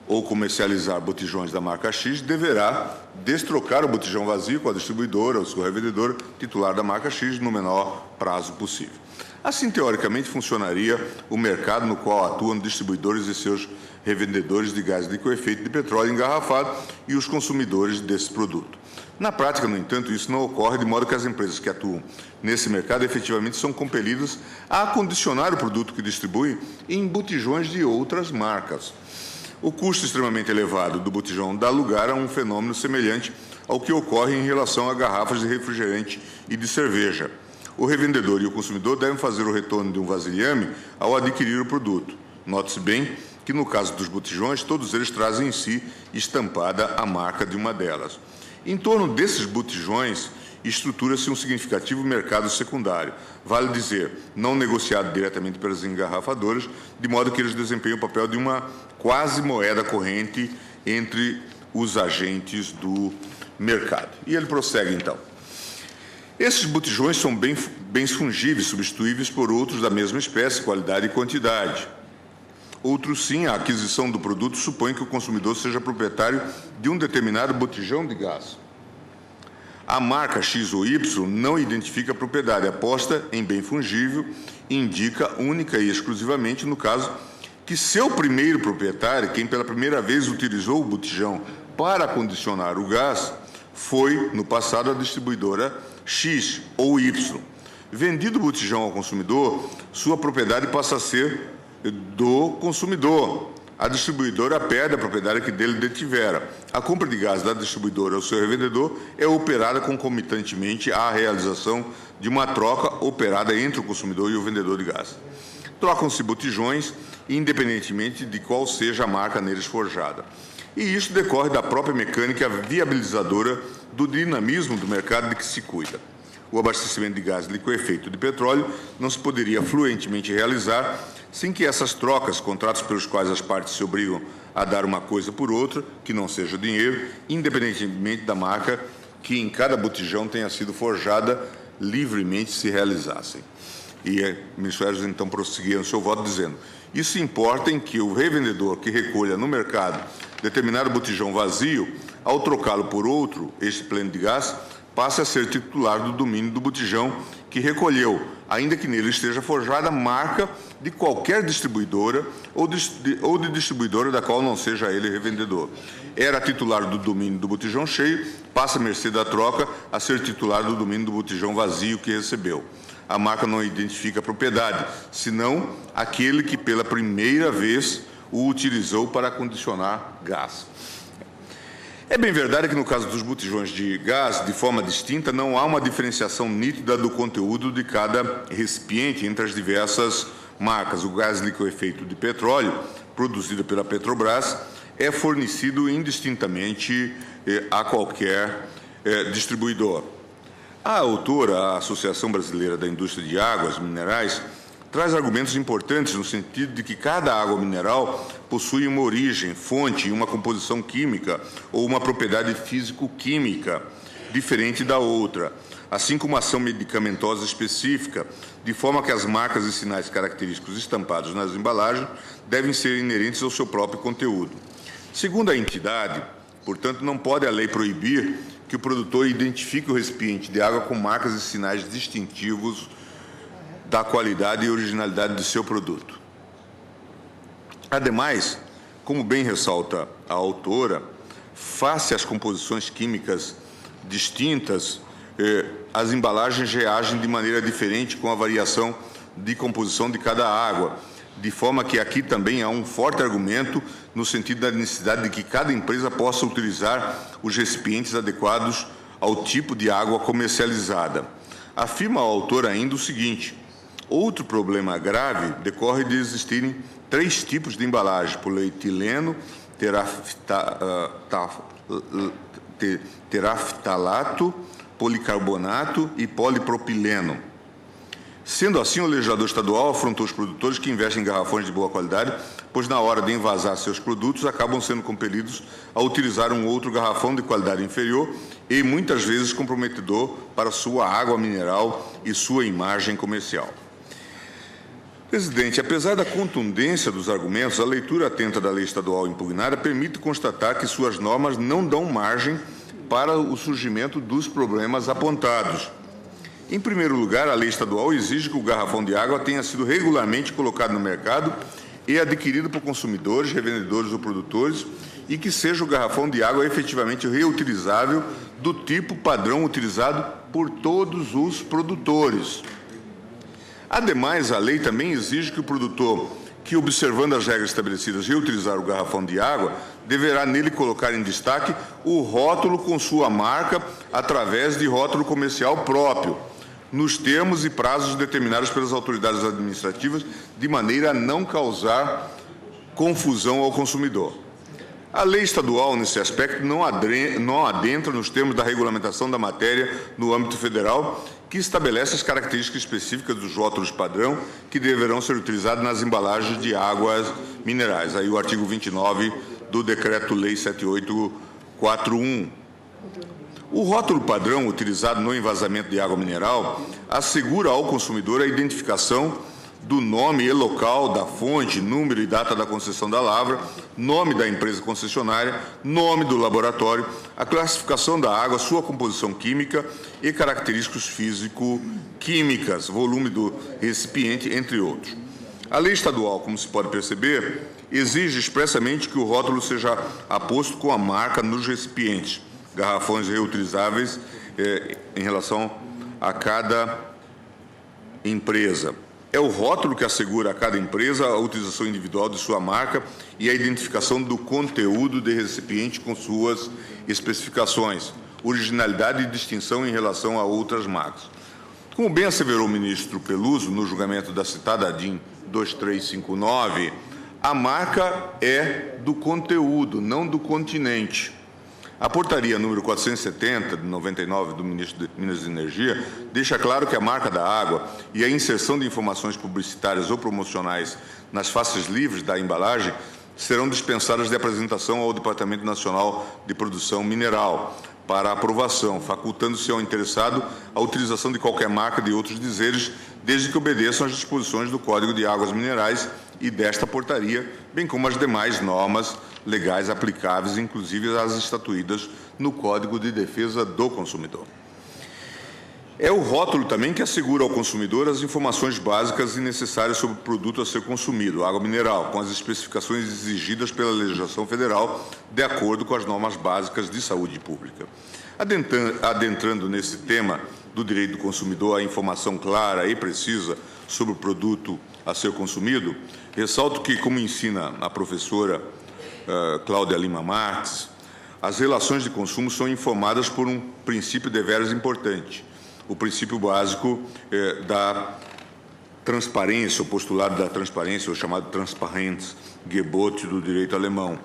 ou comercializar botijões da marca X, deverá destrocar o botijão vazio com a distribuidora ou seu revendedor titular da marca X no menor prazo possível. Assim, teoricamente, funcionaria o mercado no qual atuam distribuidores e seus revendedores de gás liquefeito de petróleo engarrafado e os consumidores desse produto. Na prática, no entanto, isso não ocorre, de modo que as empresas que atuam nesse mercado efetivamente são compelidas a acondicionar o produto que distribuem em botijões de outras marcas. O custo extremamente elevado do botijão dá lugar a um fenômeno semelhante ao que ocorre em relação a garrafas de refrigerante e de cerveja. O revendedor e o consumidor devem fazer o retorno de um vasilhame ao adquirir o produto. Note-se bem que, no caso dos botijões, todos eles trazem em si estampada a marca de uma delas. Em torno desses botijões, estrutura-se um significativo mercado secundário, vale dizer, não negociado diretamente pelas engarrafadoras, de modo que eles desempenham o papel de uma quase moeda corrente entre os agentes do mercado. E ele prossegue, então. Esses botijões são bens fungíveis, substituíveis por outros da mesma espécie, qualidade e quantidade. Outros, sim, a aquisição do produto supõe que o consumidor seja proprietário de um determinado botijão de gás. A marca X ou Y não identifica a propriedade, aposta em bem fungível e indica única e exclusivamente no caso que seu primeiro proprietário, quem pela primeira vez utilizou o botijão para acondicionar o gás, foi, no passado, a distribuidora X ou Y. vendido o botijão ao consumidor, sua propriedade passa a ser do consumidor. A distribuidora perde a propriedade que dele detivera. A compra de gás da distribuidora ao seu revendedor é operada concomitantemente à realização de uma troca operada entre o consumidor e o vendedor de gás. Trocam-se botijões, independentemente de qual seja a marca neles forjada. E isso decorre da própria mecânica viabilizadora do dinamismo do mercado de que se cuida. O abastecimento de gás de liquefeito de petróleo não se poderia fluentemente realizar sem que essas trocas, contratos pelos quais as partes se obrigam a dar uma coisa por outra, que não seja o dinheiro, independentemente da marca que em cada botijão tenha sido forjada, livremente se realizassem. E o ministro Herges, então, prosseguia no seu voto dizendo: isso importa em que o revendedor que recolha no mercado determinado botijão vazio, ao trocá-lo por outro, este pleno de gás, passe a ser titular do domínio do botijão que recolheu, ainda que nele esteja forjada a marca de qualquer distribuidora ou de distribuidora da qual não seja ele revendedor. Era titular do domínio do botijão cheio, passa, à mercê da troca, a ser titular do domínio do botijão vazio que recebeu. A marca não identifica a propriedade, senão aquele que pela primeira vez o utilizou para acondicionar gás. É bem verdade que no caso dos botijões de gás, de forma distinta, não há uma diferenciação nítida do conteúdo de cada recipiente entre as diversas marcas. O gás liquefeito de petróleo, produzido pela Petrobras, é fornecido indistintamente a qualquer distribuidor. A autora, a Associação Brasileira da Indústria de Águas Minerais, traz argumentos importantes no sentido de que cada água mineral possui uma origem, fonte e uma composição química ou uma propriedade físico-química diferente da outra, assim como ação medicamentosa específica, de forma que as marcas e sinais característicos estampados nas embalagens devem ser inerentes ao seu próprio conteúdo. Segundo a entidade, portanto, não pode a lei proibir que o produtor identifique o recipiente de água com marcas e sinais distintivos da qualidade e originalidade de seu produto. Ademais, como bem ressalta a autora, face às composições químicas distintas, as embalagens reagem de maneira diferente com a variação de composição de cada água, de forma que aqui também há um forte argumento no sentido da necessidade de que cada empresa possa utilizar os recipientes adequados ao tipo de água comercializada. Afirma a autora ainda o seguinte: outro problema grave decorre de existirem 3 tipos de embalagem: polietileno, teraftalato, policarbonato e polipropileno. Sendo assim, o legislador estadual afrontou os produtores que investem em garrafões de boa qualidade, pois na hora de envasar seus produtos acabam sendo compelidos a utilizar um outro garrafão de qualidade inferior e muitas vezes comprometedor para sua água mineral e sua imagem comercial. Presidente, apesar da contundência dos argumentos, a leitura atenta da lei estadual impugnada permite constatar que suas normas não dão margem para o surgimento dos problemas apontados. Em primeiro lugar, a lei estadual exige que o garrafão de água tenha sido regularmente colocado no mercado e adquirido por consumidores, revendedores ou produtores, e que seja o garrafão de água efetivamente reutilizável do tipo padrão utilizado por todos os produtores. Ademais, a lei também exige que o produtor, que observando as regras estabelecidas reutilizar o garrafão de água, deverá nele colocar em destaque o rótulo com sua marca através de rótulo comercial próprio, nos termos e prazos determinados pelas autoridades administrativas, de maneira a não causar confusão ao consumidor. A lei estadual, nesse aspecto, não adentra nos termos da regulamentação da matéria no âmbito federal, que estabelece as características específicas dos rótulos padrão que deverão ser utilizados nas embalagens de águas minerais. Aí o artigo 29 do Decreto-Lei 7841. O rótulo padrão utilizado no envasamento de água mineral assegura ao consumidor a identificação do nome e local da fonte, número e data da concessão da lavra, nome da empresa concessionária, nome do laboratório, a classificação da água, sua composição química e características físico-químicas, volume do recipiente, entre outros. A lei estadual, como se pode perceber, exige expressamente que o rótulo seja aposto com a marca nos recipientes, garrafões reutilizáveis em relação a cada empresa. É o rótulo que assegura a cada empresa a utilização individual de sua marca e a identificação do conteúdo de recipiente com suas especificações, originalidade e distinção em relação a outras marcas. Como bem asseverou o ministro Peluso no julgamento da citada DIN 2359, a marca é do conteúdo, não do continente. A portaria número 470, de 99, do ministro de Minas e Energia, deixa claro que a marca da água e a inserção de informações publicitárias ou promocionais nas faces livres da embalagem serão dispensadas de apresentação ao Departamento Nacional de Produção Mineral para aprovação, facultando-se ao interessado a utilização de qualquer marca de outros dizeres, desde que obedeçam às disposições do Código de Águas Minerais e desta portaria, bem como as demais normas legais aplicáveis, inclusive as estatuídas no Código de Defesa do Consumidor. É o rótulo também que assegura ao consumidor as informações básicas e necessárias sobre o produto a ser consumido, água mineral, com as especificações exigidas pela legislação federal, de acordo com as normas básicas de saúde pública. Adentrando nesse tema do direito do consumidor à informação clara e precisa sobre o produto a ser consumido, ressalto que, como ensina a professora Cláudia Lima Marques, as relações de consumo são informadas por um princípio deveras importante, o princípio básico da transparência, o postulado da transparência, o chamado Transparenzgebot do direito alemão.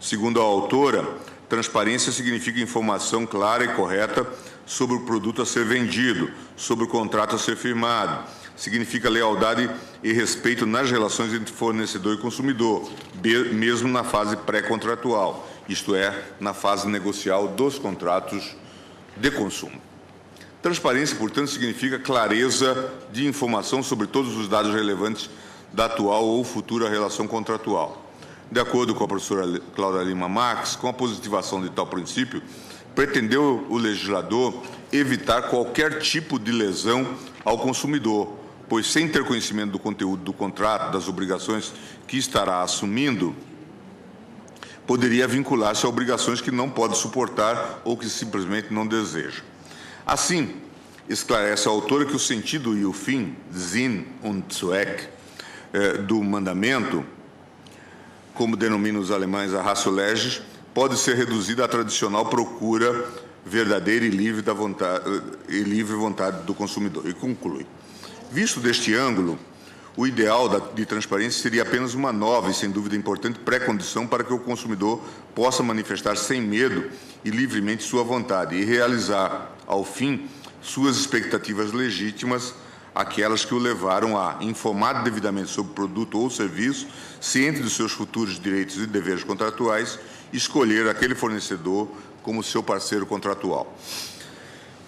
Segundo a autora, transparência significa informação clara e correta sobre o produto a ser vendido, sobre o contrato a ser firmado. Significa lealdade e respeito nas relações entre fornecedor e consumidor, mesmo na fase pré-contratual, isto é, na fase negocial dos contratos de consumo. Transparência, portanto, significa clareza de informação sobre todos os dados relevantes da atual ou futura relação contratual. De acordo com a professora Cláudia Lima Marques, com a positivação de tal princípio, pretendeu o legislador evitar qualquer tipo de lesão ao consumidor, pois, sem ter conhecimento do conteúdo do contrato, das obrigações que estará assumindo, poderia vincular-se a obrigações que não pode suportar ou que simplesmente não deseja. Assim, esclarece a autora que o sentido e o fim, Sinn und Zweck, do mandamento, como denominam os alemães a ratio legis, pode ser reduzido à tradicional procura verdadeira e livre vontade do consumidor. E conclui. Visto deste ângulo, o ideal de transparência seria apenas uma nova e, sem dúvida importante, pré-condição para que o consumidor possa manifestar sem medo e livremente sua vontade e realizar, ao fim, suas expectativas legítimas, aquelas que o levaram a, informado devidamente sobre o produto ou serviço, ciente dos seus futuros direitos e deveres contratuais, escolher aquele fornecedor como seu parceiro contratual.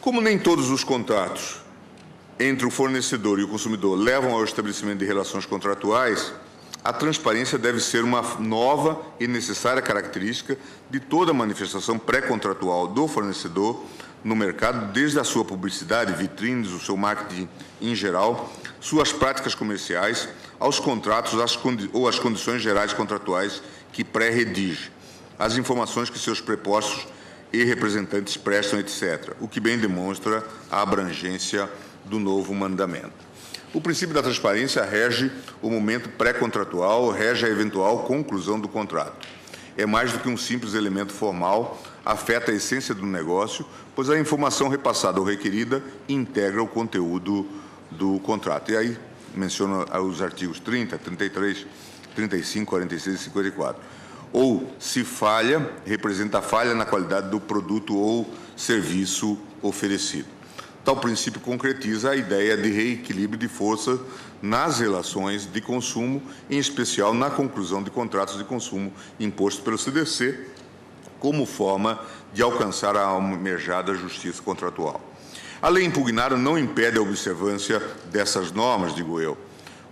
Como nem todos os contratos entre o fornecedor e o consumidor levam ao estabelecimento de relações contratuais, a transparência deve ser uma nova e necessária característica de toda manifestação pré-contratual do fornecedor no mercado, desde a sua publicidade, vitrines, o seu marketing em geral, suas práticas comerciais, aos contratos ou às condições gerais contratuais que pré-redige, as informações que seus prepostos e representantes prestam, etc., o que bem demonstra a abrangência do novo mandamento. O princípio da transparência rege o momento pré-contratual, rege a eventual conclusão do contrato. É mais do que um simples elemento formal, afeta a essência do negócio, pois a informação repassada ou requerida integra o conteúdo do contrato. E aí menciona os artigos 30, 33, 35, 46 e 54. Ou, se falha, representa a falha na qualidade do produto ou serviço oferecido. Tal princípio concretiza a ideia de reequilíbrio de força nas relações de consumo, em especial na conclusão de contratos de consumo impostos pelo CDC, como forma de alcançar a almejada justiça contratual. A lei impugnada não impede a observância dessas normas, digo eu.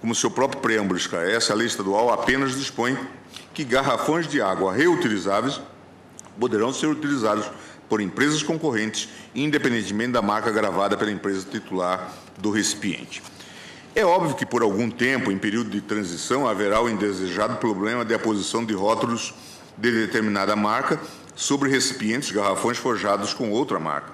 Como seu próprio preâmbulo esclarece, a lei estadual apenas dispõe que garrafões de água reutilizáveis poderão ser utilizados por empresas concorrentes, independentemente da marca gravada pela empresa titular do recipiente. É óbvio que, por algum tempo, em período de transição, haverá o indesejado problema de aposição de rótulos de determinada marca sobre recipientes, garrafões forjados com outra marca.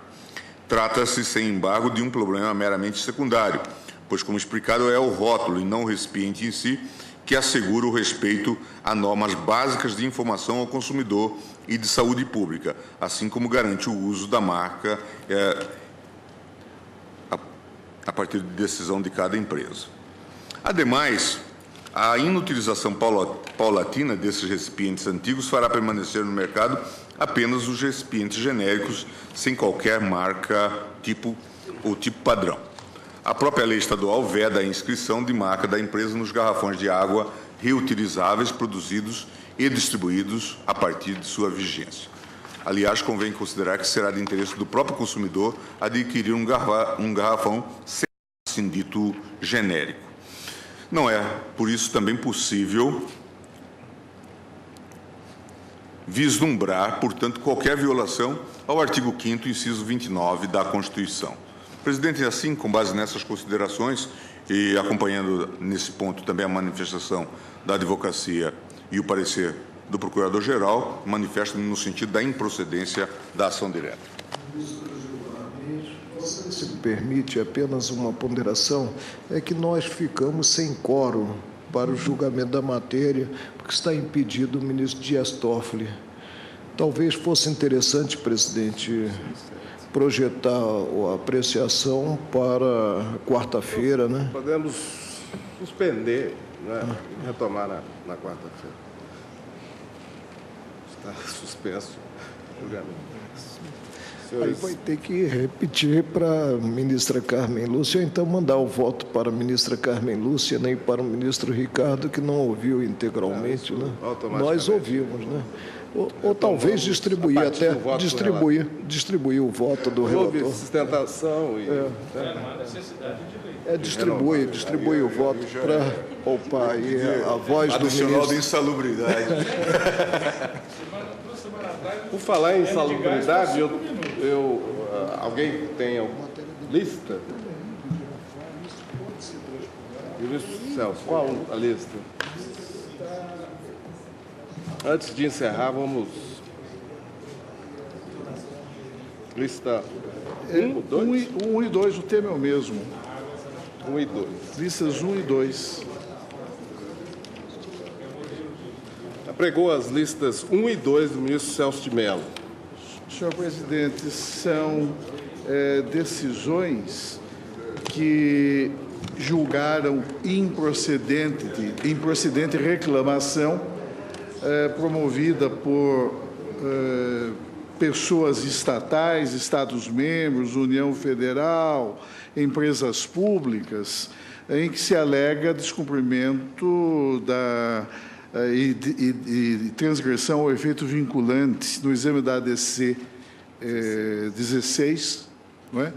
Trata-se, sem embargo, de um problema meramente secundário, pois, como explicado, é o rótulo e não o recipiente em si que assegura o respeito a normas básicas de informação ao consumidor e de saúde pública, assim como garante o uso da marca a partir de decisão de cada empresa. Ademais, a inutilização paulatina desses recipientes antigos fará permanecer no mercado apenas os recipientes genéricos, sem qualquer marca tipo ou tipo padrão. A própria lei estadual veda a inscrição de marca da empresa nos garrafões de água reutilizáveis produzidos e distribuídos a partir de sua vigência. Aliás, convém considerar que será de interesse do próprio consumidor adquirir um garrafão sem assim dito genérico. Não é, por isso, também possível vislumbrar, portanto, qualquer violação ao artigo 5º, inciso 29 da Constituição. Presidente, assim, com base nessas considerações e acompanhando nesse ponto também a manifestação da advocacia e o parecer do Procurador-Geral, manifesta-me no sentido da improcedência da ação direta. Se me permite apenas uma ponderação, é que nós ficamos sem quórum para o julgamento da matéria, porque está impedido o ministro Dias Toffoli. Talvez fosse interessante, presidente, projetar a apreciação para quarta-feira, né? Podemos suspender, né, e retomar na quarta-feira. Está suspenso o julgamento. Aí vai ter que repetir para a ministra Carmen Lúcia, ou então mandar o voto para a ministra Carmen Lúcia, nem para o ministro Ricardo, que não ouviu integralmente, né? Nós ouvimos, né? Ou talvez distribuir até, distribuir o voto do relator. Houve sustentação e... distribui o voto para poupar aí a voz do Adicional ministro. de insalubridade. Por falar em insalubridade, alguém tem alguma lista? Ministro Celso, qual a lista? Antes de encerrar, vamos... Lista 1 e 2, o tema é o mesmo. 1 e 2. Listas 1 e 2. Apregou as listas 1 e 2 do ministro Celso de Mello. Senhor presidente, são decisões que julgaram improcedente reclamação promovida por pessoas estatais, Estados-membros, União Federal, empresas públicas, em que se alega descumprimento e transgressão ao efeito vinculante no exame da ADC 16, não é?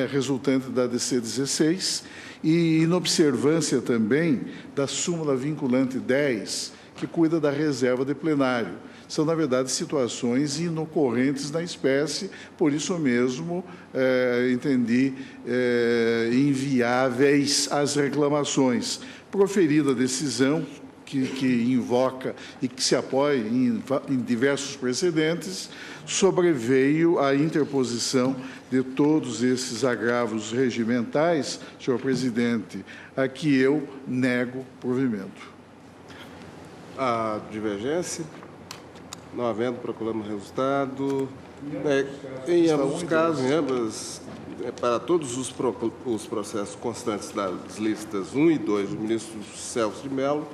Resultante da ADC 16, e inobservância também da súmula vinculante 10, que cuida da reserva de plenário. São, na verdade, situações inocorrentes na espécie, por isso mesmo entendi inviáveis as reclamações. Proferida a decisão, que invoca e que se apoia em diversos precedentes, sobreveio a interposição de todos esses agravos regimentais, senhor presidente, a que eu nego provimento. A divergência? Não havendo, procuramos resultado. Em ambos os casos, para todos os processos constantes das listas 1 e 2 do ministro Celso de Mello,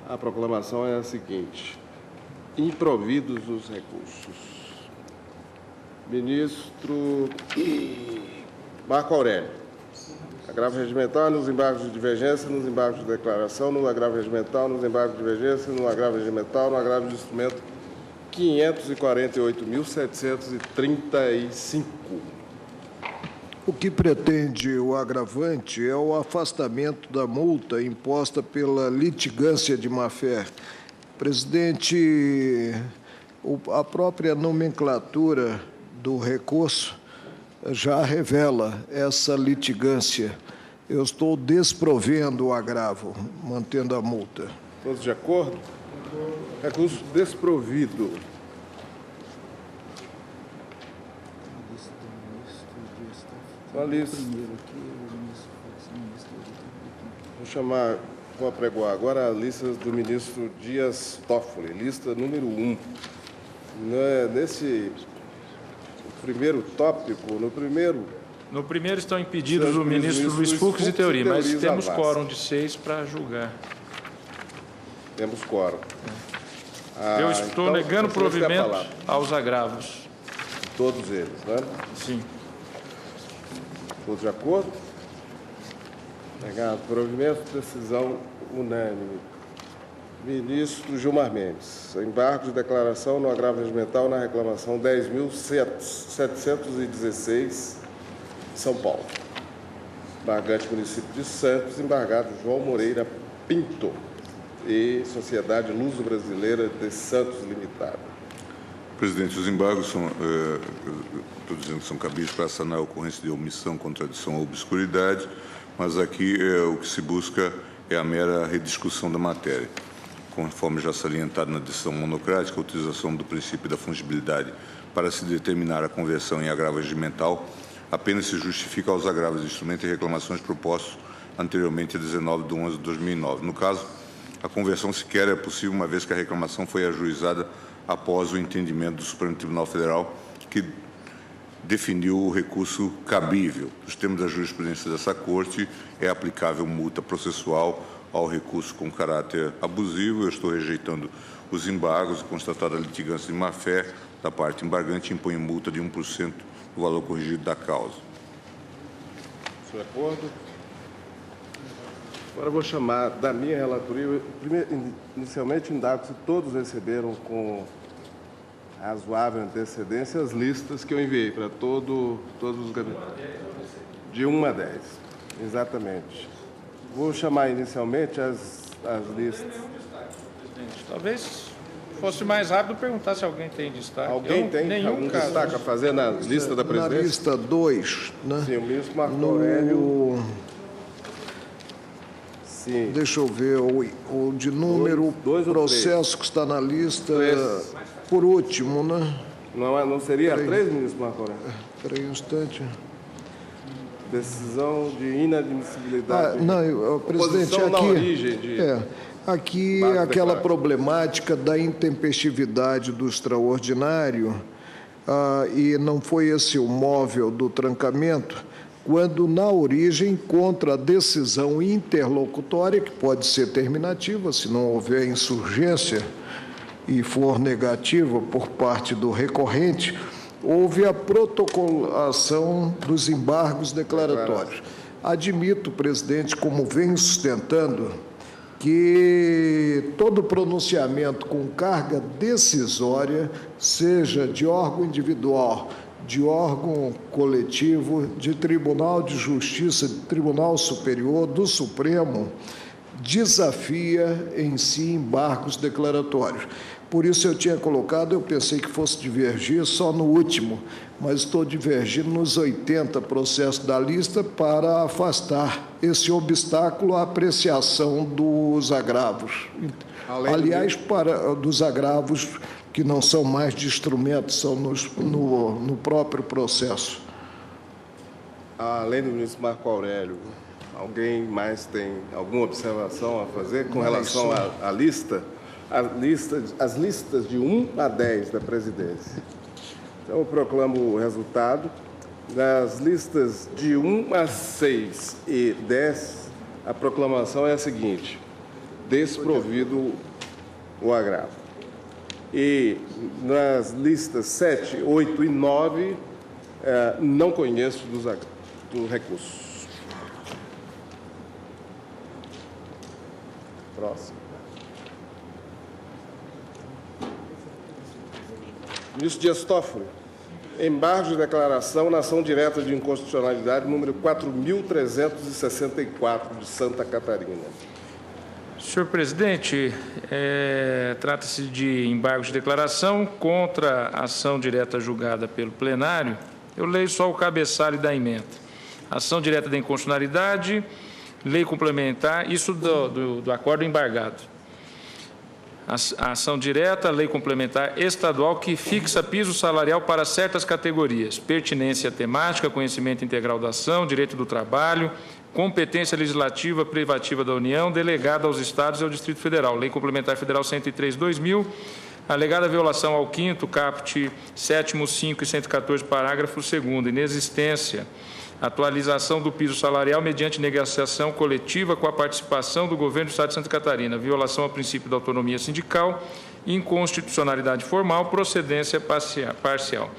a proclamação é a seguinte: improvidos os recursos. Ministro Marco Aurélio. Agravo regimental nos embargos de divergência, nos embargos de declaração, no agravo regimental, nos embargos de divergência, no agravo regimental, no agravo de instrumento 548.735. O que pretende o agravante é o afastamento da multa imposta pela litigância de má-fé. Presidente, a própria nomenclatura do recurso já revela essa litigância. Eu estou desprovendo o agravo, mantendo a multa. Todos de acordo? Recurso desprovido. A lista. Vou apregoar agora a lista do ministro Dias Toffoli, lista número 1. Nesse primeiro tópico, no primeiro estão impedidos o ministro Luiz Fux e Theory, mas temos quórum de 6 para julgar. Temos quórum. Eu estou então, negando provimento aos agravos. Todos eles, né? Sim. Todos de acordo? Negado provimento, decisão unânime. Ministro Gilmar Mendes, embargo de declaração no agravo regimental na reclamação 10.716, São Paulo. Embargante município de Santos, embargado João Moreira Pinto e Sociedade Luso-Brasileira de Santos Limitada. Presidente, os embargos são, estou dizendo que são cabíveis para sanar a ocorrência de omissão, contradição ou obscuridade, mas aqui o que se busca é a mera rediscussão da matéria. Conforme já salientado na decisão monocrática, a utilização do princípio da fungibilidade para se determinar a conversão em agravo regimental apenas se justifica aos agravos de instrumento e reclamações propostos anteriormente a 19/11/2009. No caso, a conversão sequer é possível, uma vez que a reclamação foi ajuizada após o entendimento do Supremo Tribunal Federal, que definiu o recurso cabível. Nos termos da jurisprudência dessa Corte, é aplicável multa processual ao recurso com caráter abusivo. Eu estou rejeitando os embargos e, constatada a litigância de má-fé da parte embargante, imponho multa de 1% do valor corrigido da causa. De acordo? Agora eu vou chamar da minha relatoria. Inicialmente, indago se todos receberam com razoável antecedência as listas que eu enviei para todos os gabinetes. De 1 a 10. Exatamente. Vou chamar inicialmente as listas. Talvez fosse mais rápido perguntar se alguém tem destaque. Alguém tem algum destaque a fazer na lista da presidência? Na lista 2, né? Sim, o ministro Marco Aurélio. Sim. Deixa eu ver, o de número, processo que está na lista, por último, né? Não seria 3, ministro Marco Aurélio? Espera aí um instante. Decisão de inadmissibilidade. Não, presidente, aqui, na origem aqui aquela problemática da intempestividade do extraordinário, e não foi esse o móvel do trancamento, quando na origem, contra a decisão interlocutória, que pode ser terminativa, se não houver insurgência e for negativa por parte do recorrente, houve a protocolação dos embargos declaratórios. Admito, presidente, como venho sustentando, que todo pronunciamento com carga decisória, seja de órgão individual, de órgão coletivo, de Tribunal de Justiça, de Tribunal Superior, do Supremo, desafia em si embargos declaratórios. Por isso eu tinha colocado, eu pensei que fosse divergir só no último, mas estou divergindo nos 80 processos da lista para afastar esse obstáculo à apreciação dos agravos. Aliás, dos agravos que não são mais de instrumentos, são no próprio processo. Além do ministro Marco Aurélio, alguém mais tem alguma observação a fazer com relação à lista? As listas de 1 a 10 da presidência. Então, eu proclamo o resultado. Das listas de 1 a 6 e 10, a proclamação é a seguinte: desprovido o agravo. E nas listas 7, 8 e 9, não conheço do recurso. Próximo. Ministro Dias Toffoli, embargo de declaração na ação direta de inconstitucionalidade número 4.364 de Santa Catarina. Senhor presidente, trata-se de embargo de declaração contra a ação direta julgada pelo plenário. Eu leio só o cabeçalho da emenda. Ação direta de inconstitucionalidade, lei complementar, isso do acordo embargado. A ação direta, lei complementar estadual que fixa piso salarial para certas categorias: pertinência temática, conhecimento integral da ação, direito do trabalho, competência legislativa privativa da União, delegada aos Estados e ao Distrito Federal. Lei Complementar Federal 103/2000, alegada violação ao 5º, caput 7º, 5 e 114, parágrafo 2º, inexistência, atualização do piso salarial mediante negociação coletiva com a participação do Governo do Estado de Santa Catarina, violação ao princípio da autonomia sindical, inconstitucionalidade formal, procedência parcial.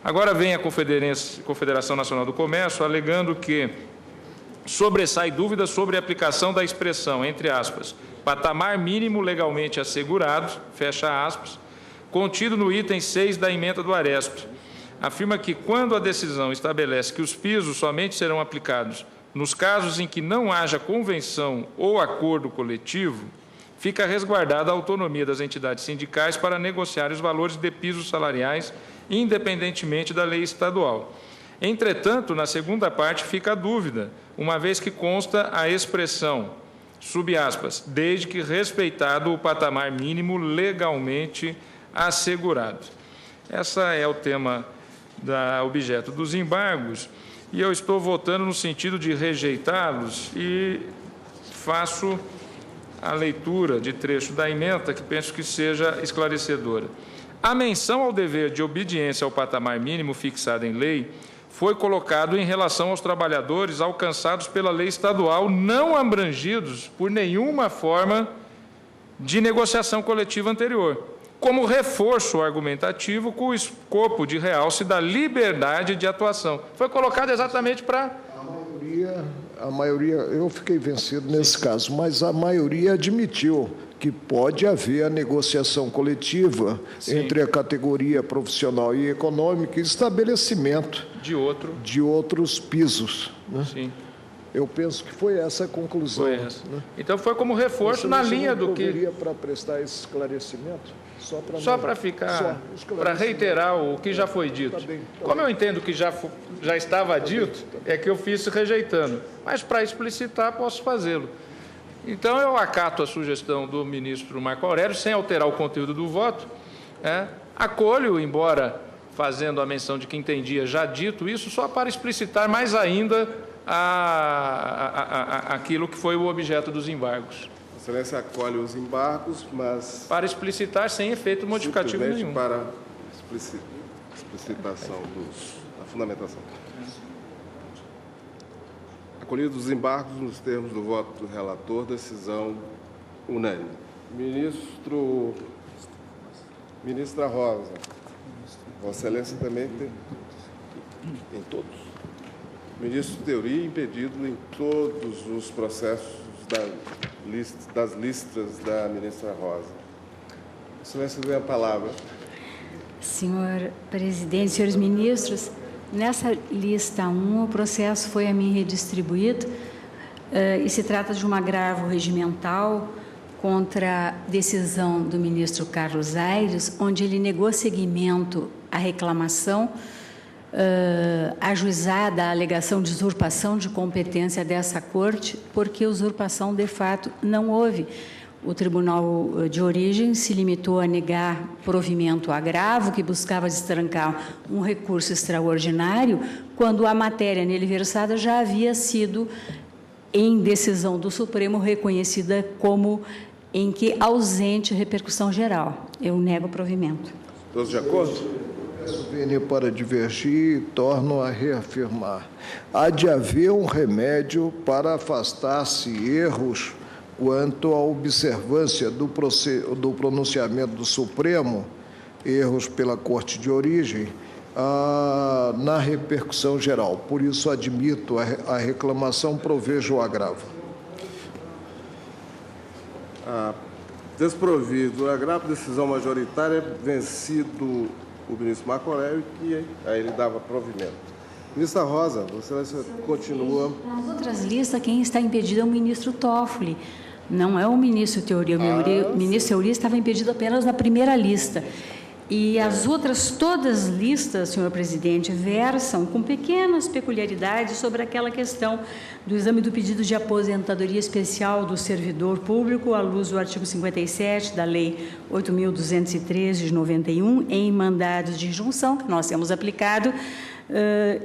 Agora vem a Confederação Nacional do Comércio alegando que sobressai dúvidas sobre a aplicação da expressão, entre aspas, patamar mínimo legalmente assegurado, fecha aspas, contido no item 6 da emenda do Aresp. Afirma que, quando a decisão estabelece que os pisos somente serão aplicados nos casos em que não haja convenção ou acordo coletivo, fica resguardada a autonomia das entidades sindicais para negociar os valores de pisos salariais, independentemente da lei estadual. Entretanto, na segunda parte fica a dúvida, uma vez que consta a expressão, sub aspas, desde que respeitado o patamar mínimo legalmente assegurado. Essa é o tema objeto dos embargos, e eu estou votando no sentido de rejeitá-los e faço a leitura de trecho da ementa que penso que seja esclarecedora. A menção ao dever de obediência ao patamar mínimo fixado em lei foi colocado em relação aos trabalhadores alcançados pela lei estadual não abrangidos por nenhuma forma de negociação coletiva anterior, como reforço argumentativo com o escopo de realce da liberdade de atuação. Foi colocado exatamente para... A maioria, eu fiquei vencido nesse caso, mas a maioria admitiu que pode haver a negociação coletiva entre a categoria profissional e econômica e estabelecimento de outros pisos. Né? Sim. Eu penso que foi essa a conclusão. Foi essa. Né? Então, foi como reforço na linha do que... para prestar esse esclarecimento? Só para ficar, para reiterar o que já foi dito. Como eu entendo que já estava dito, é que eu fiz rejeitando. Mas, para explicitar, posso fazê-lo. Então, eu acato a sugestão do ministro Marco Aurélio, sem alterar o conteúdo do voto, acolho, embora fazendo a menção de que entendia já dito isso, só para explicitar mais ainda aquilo que foi o objeto dos embargos. Excelência acolhe os embargos, mas... Para explicitar sem efeito modificativo nenhum. Para explicitação da fundamentação. Acolhidos os embargos nos termos do voto do relator, decisão unânime. Ministra Rosa, Vossa Excelência também tem em todos. Ministro Theori, impedido em todos os processos das listas da ministra Rosa. Excelência, tem a palavra. Senhor presidente, senhores ministros, nessa lista 1, o processo foi a mim redistribuído e se trata de um agravo regimental contra a decisão do ministro Carlos Aires, onde ele negou seguimento à reclamação ajuizada a alegação de usurpação de competência dessa corte, porque usurpação de fato não houve. O Tribunal de Origem se limitou a negar provimento agravo, que buscava destrancar um recurso extraordinário, quando a matéria nele versada já havia sido, em decisão do Supremo, reconhecida como em que ausente repercussão geral. Eu nego o provimento. Todos de acordo? Peço vênia para divergir e torno a reafirmar. Há de haver um remédio para afastar-se erros quanto à observância do pronunciamento do Supremo, erros pela Corte de Origem, na repercussão geral. Por isso, admito a reclamação, provejo o agravo. Desprovido o agravo, decisão majoritária, vencido o ministro Marco Aurélio, que a ele dava provimento. Ministra Rosa, você continua... Nas outras listas, quem está impedido é o ministro Toffoli, não é o ministro Theori. O ministro Theori estava impedido apenas na primeira lista. E as outras, todas as listas, senhor presidente, versam com pequenas peculiaridades sobre aquela questão do exame do pedido de aposentadoria especial do servidor público, à luz do artigo 57 da Lei 8.213 de 91, em mandados de injunção, que nós temos aplicado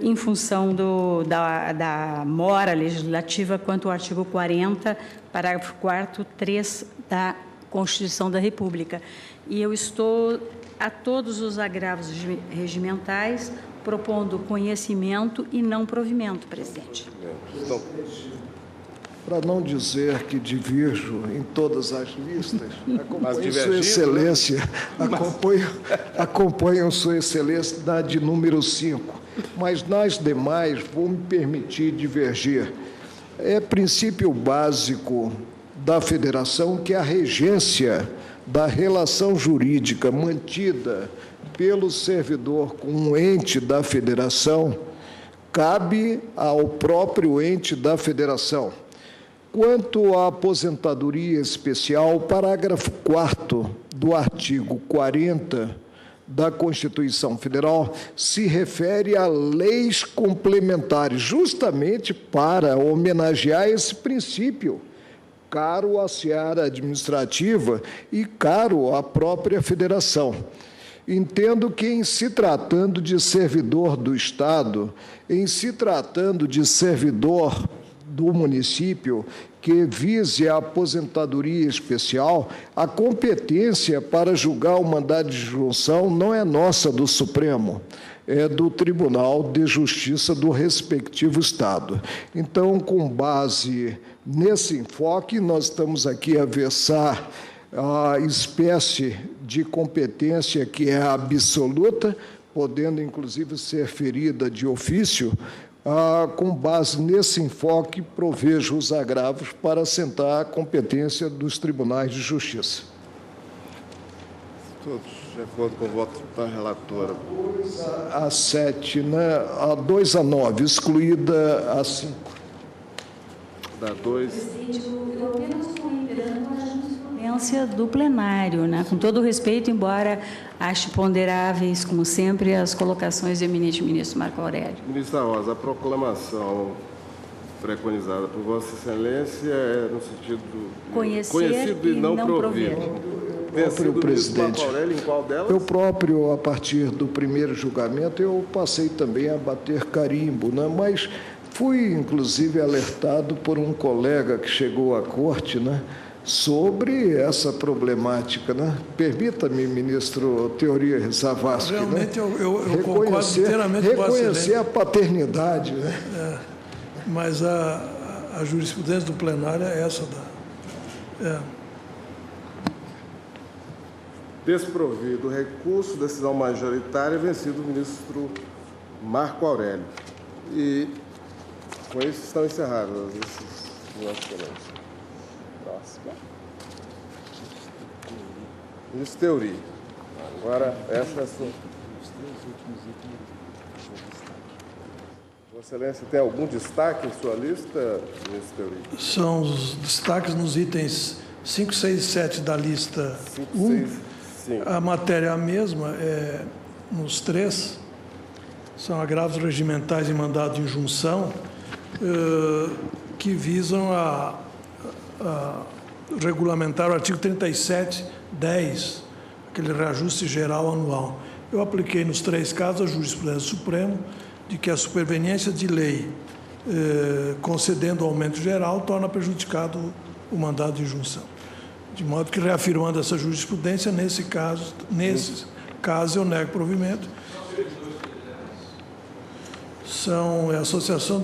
em função da mora legislativa quanto ao artigo 40, parágrafo 4º, 3 da Constituição da República. E eu estou a todos os agravos regimentais propondo conhecimento e não provimento, presidente. Então, para não dizer que divirjo em todas as listas, acompanho Sua divergindo, Excelência, acompanho Sua Excelência na de número 5, mas nas demais vou me permitir divergir. É princípio básico da Federação que a regência da relação jurídica mantida pelo servidor com um ente da Federação cabe ao próprio ente da Federação. Quanto à aposentadoria especial, o parágrafo 4º do artigo 40 da Constituição Federal se refere a leis complementares, justamente para homenagear esse princípio, caro à seara administrativa e caro à própria Federação. Entendo que, em se tratando de servidor do Estado, em se tratando de servidor do município que vise a aposentadoria especial, a competência para julgar o mandado de junção não é nossa do Supremo, é do Tribunal de Justiça do respectivo Estado. Então, com base nesse enfoque, nós estamos aqui a versar a espécie de competência que é absoluta, podendo, inclusive, ser ferida de ofício. Com base nesse enfoque, provejo os agravos para assentar a competência dos tribunais de justiça. todos de acordo com o voto da relatora. 2 a 7, né? A 2 a 9, excluída a 5. Da 2. Eu apenas estou reiterando a jurisprudência do plenário, né? Com todo o respeito, embora ache ponderáveis, como sempre, as colocações do eminente ministro Marco Aurélio. Ministra Rosa, a proclamação preconizada por Vossa Excelência é no sentido conhecido e não provido. Próprio presidente, Marco Aurélio, em qual delas? Eu próprio, a partir do primeiro julgamento, eu passei também a bater carimbo, né? Mas fui, inclusive, alertado por um colega que chegou à corte, né, sobre essa problemática, né? Permita-me, ministro Teori Zavascki, realmente, né? eu concordo inteiramente com Vossa reconhecer a paternidade, né? Mas a jurisprudência do plenário é essa Desprovido o recurso, decisão majoritária, vencido o ministro Marco Aurélio. E com isso estão encerradas esses nossos pontos. Próxima. Ministro Teori. Agora, essa é a sua. Vossa Excelência tem algum destaque em sua lista, ministro Teori? São os destaques nos itens 5, 6 e 7 da lista 1. A matéria é a mesma, nos 3, são agravos regimentais e mandado de injunção, que visam a regulamentar o artigo 37(10), aquele reajuste geral anual. Eu apliquei nos 3 casos a jurisprudência do Supremo de que a superveniência de lei concedendo aumento geral torna prejudicado o mandado de injunção. De modo que, reafirmando essa jurisprudência, nesse caso eu nego provimento. É associação,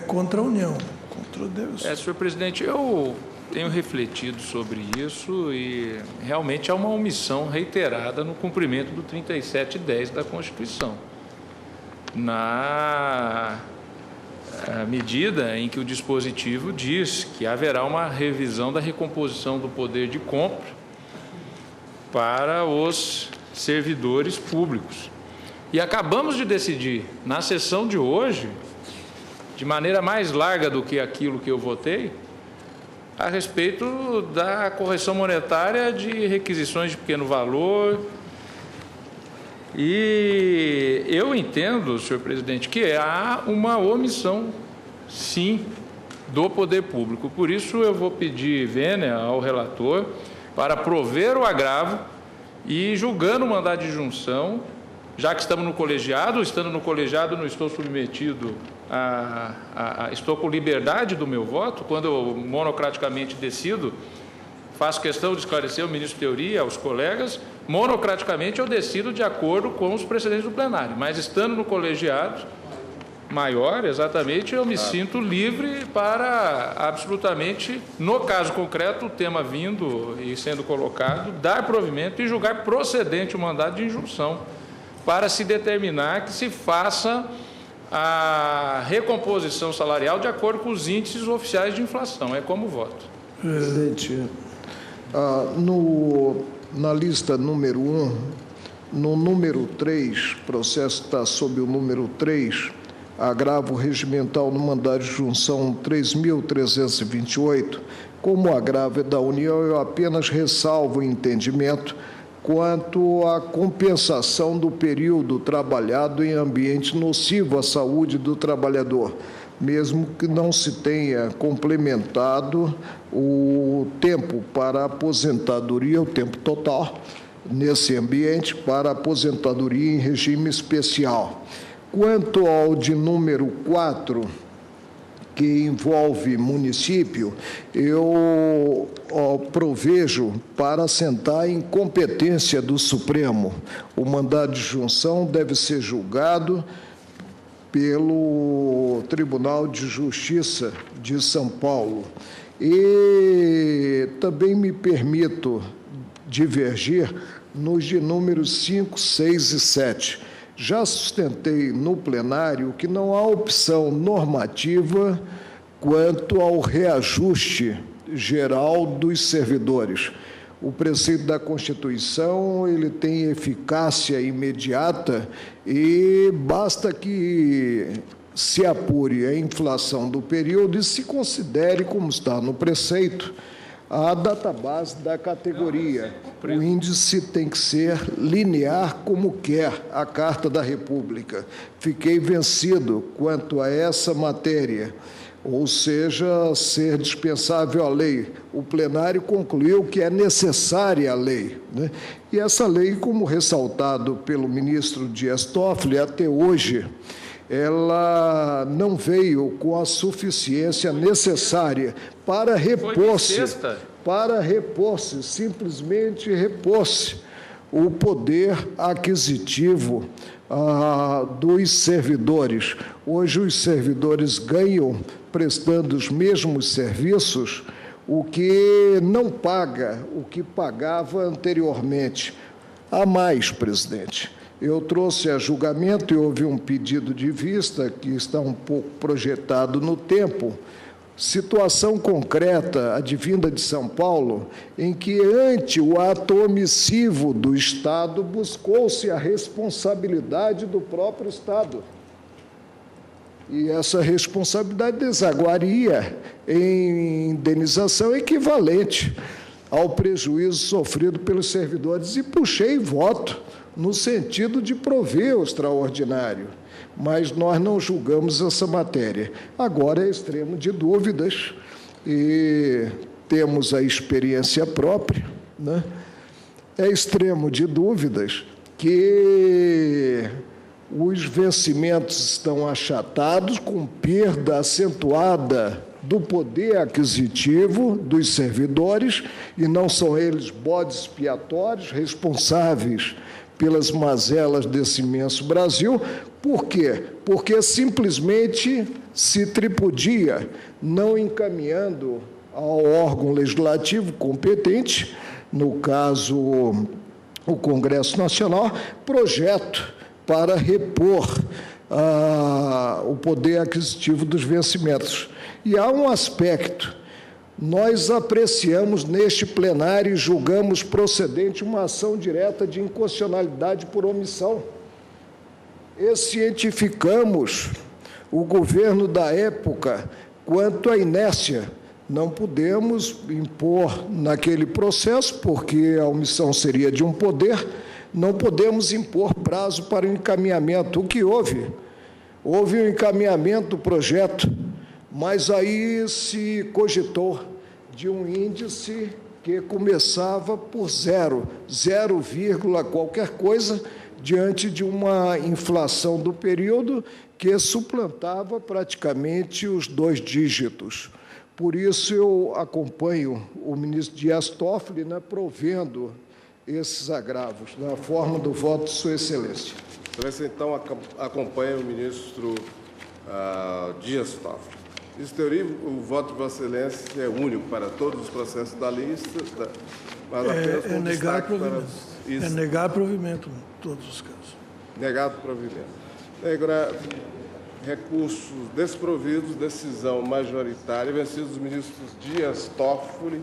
contra a União. Contra Deus. Senhor presidente, eu tenho refletido sobre isso e realmente há uma omissão reiterada no cumprimento do 37(10) da Constituição. Na medida em que o dispositivo diz que haverá uma revisão da recomposição do poder de compra para os servidores públicos. E acabamos de decidir, na sessão de hoje, de maneira mais larga do que aquilo que eu votei, a respeito da correção monetária de requisições de pequeno valor. E eu entendo, senhor presidente, que há uma omissão, sim, do poder público. Por isso, eu vou pedir vênia ao relator para prover o agravo e, julgando o mandado de injunção, já que estamos no colegiado, estando no colegiado não estou submetido estou com liberdade do meu voto, quando eu monocraticamente decido, faço questão de esclarecer ao ministro Teori, aos colegas, monocraticamente eu decido de acordo com os precedentes do plenário, mas estando no colegiado maior, exatamente, eu me sinto livre para absolutamente, no caso concreto, o tema vindo e sendo colocado, dar provimento e julgar procedente o mandado de injunção para se determinar que se faça a recomposição salarial de acordo com os índices oficiais de inflação. É como voto. Presidente, na lista número 1, no número 3, o processo está sob o número 3, agravo regimental no mandado de junção 3.328, como o agravo é da União, eu apenas ressalvo o entendimento quanto à compensação do período trabalhado em ambiente nocivo à saúde do trabalhador, mesmo que não se tenha complementado o tempo para aposentadoria, o tempo total, nesse ambiente, para aposentadoria em regime especial. Quanto ao de número 4, que envolve município, eu provejo para assentar em competência do Supremo. O mandado de junção deve ser julgado pelo Tribunal de Justiça de São Paulo. E também me permito divergir nos de números 5, 6 e 7. Já sustentei no plenário que não há opção normativa quanto ao reajuste geral dos servidores. O preceito da Constituição, ele tem eficácia imediata e basta que se apure a inflação do período e se considere, como está no preceito, a database da categoria. O índice tem que ser linear, como quer a Carta da República. Fiquei vencido quanto a essa matéria, ou seja, ser dispensável a lei. O plenário concluiu que é necessária a lei, né? E essa lei, como ressaltado pelo ministro Dias Toffoli, até hoje, ela não veio com a suficiência necessária para repor-se, simplesmente repor-se o poder aquisitivo dos servidores. Hoje os servidores ganham, prestando os mesmos serviços, o que não paga, o que pagava anteriormente. Há mais, presidente. Eu trouxe a julgamento e houve um pedido de vista que está um pouco projetado no tempo, situação concreta advinda de São Paulo, em que, ante o ato omissivo do Estado, buscou-se a responsabilidade do próprio Estado. E essa responsabilidade desaguaria em indenização equivalente ao prejuízo sofrido pelos servidores. E puxei voto no sentido de prover o extraordinário, mas nós não julgamos essa matéria. Agora é extremo de dúvidas e temos a experiência própria, né? É extremo de dúvidas que os vencimentos estão achatados, com perda acentuada do poder aquisitivo dos servidores, e não são eles bodes expiatórios responsáveis pelas mazelas desse imenso Brasil. Por quê? Porque simplesmente se tripudia, não encaminhando ao órgão legislativo competente, no caso o Congresso Nacional, projeto para repor o poder aquisitivo dos vencimentos. E há um aspecto: nós apreciamos neste plenário e julgamos procedente uma ação direta de inconstitucionalidade por omissão. E cientificamos o governo da época quanto à inércia. Não podemos impor naquele processo, porque a omissão seria de um poder, não podemos impor prazo para o encaminhamento. O que houve? Houve um encaminhamento do projeto, mas aí se cogitou de um índice que começava por 0, qualquer coisa, diante de uma inflação do período que suplantava praticamente os 2 dígitos. Por isso, eu acompanho o ministro Dias Toffoli, né, provendo esses agravos, na forma do voto de Sua Excelência. Excelência, então, acompanha o ministro Dias Toffoli. Ministro Teori, o voto de Vossa Excelência é único para todos os processos da lista, mas apenas com negar destaque para isso. É negar provimento em todos os casos. Negado provimento. Agora, recursos desprovidos, decisão majoritária, vencidos os ministros Dias Toffoli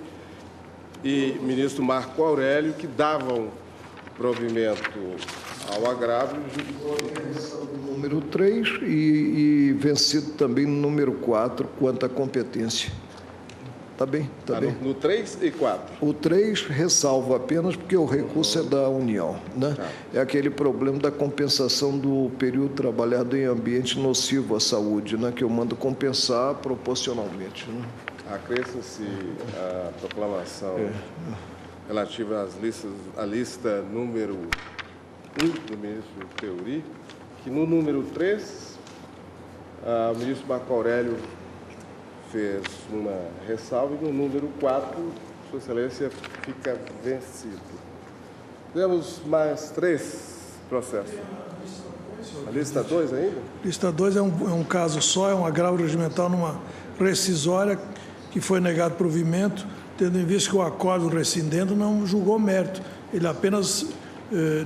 e ministro Marco Aurélio, que davam provimento ao agravo. Número 3 e vencido também no número 4, quanto à competência. Está bem, está bem. No 3 e 4. O 3 ressalvo apenas porque o recurso é da União, né? É aquele problema da compensação do período trabalhado em ambiente nocivo à saúde, né? Que eu mando compensar proporcionalmente, né? Acresce-se a proclamação relativa às listas, à lista número 1 do ministro Teori, que no número 3, o ministro Marco Aurélio fez uma ressalva e no número 4, Sua Excelência fica vencido. Temos mais 3 processos. A lista 2 ainda? Lista 2 é um caso só, é um agravo regimental numa rescisória que foi negado provimento, tendo em vista que o acordo rescindendo não julgou mérito, ele apenas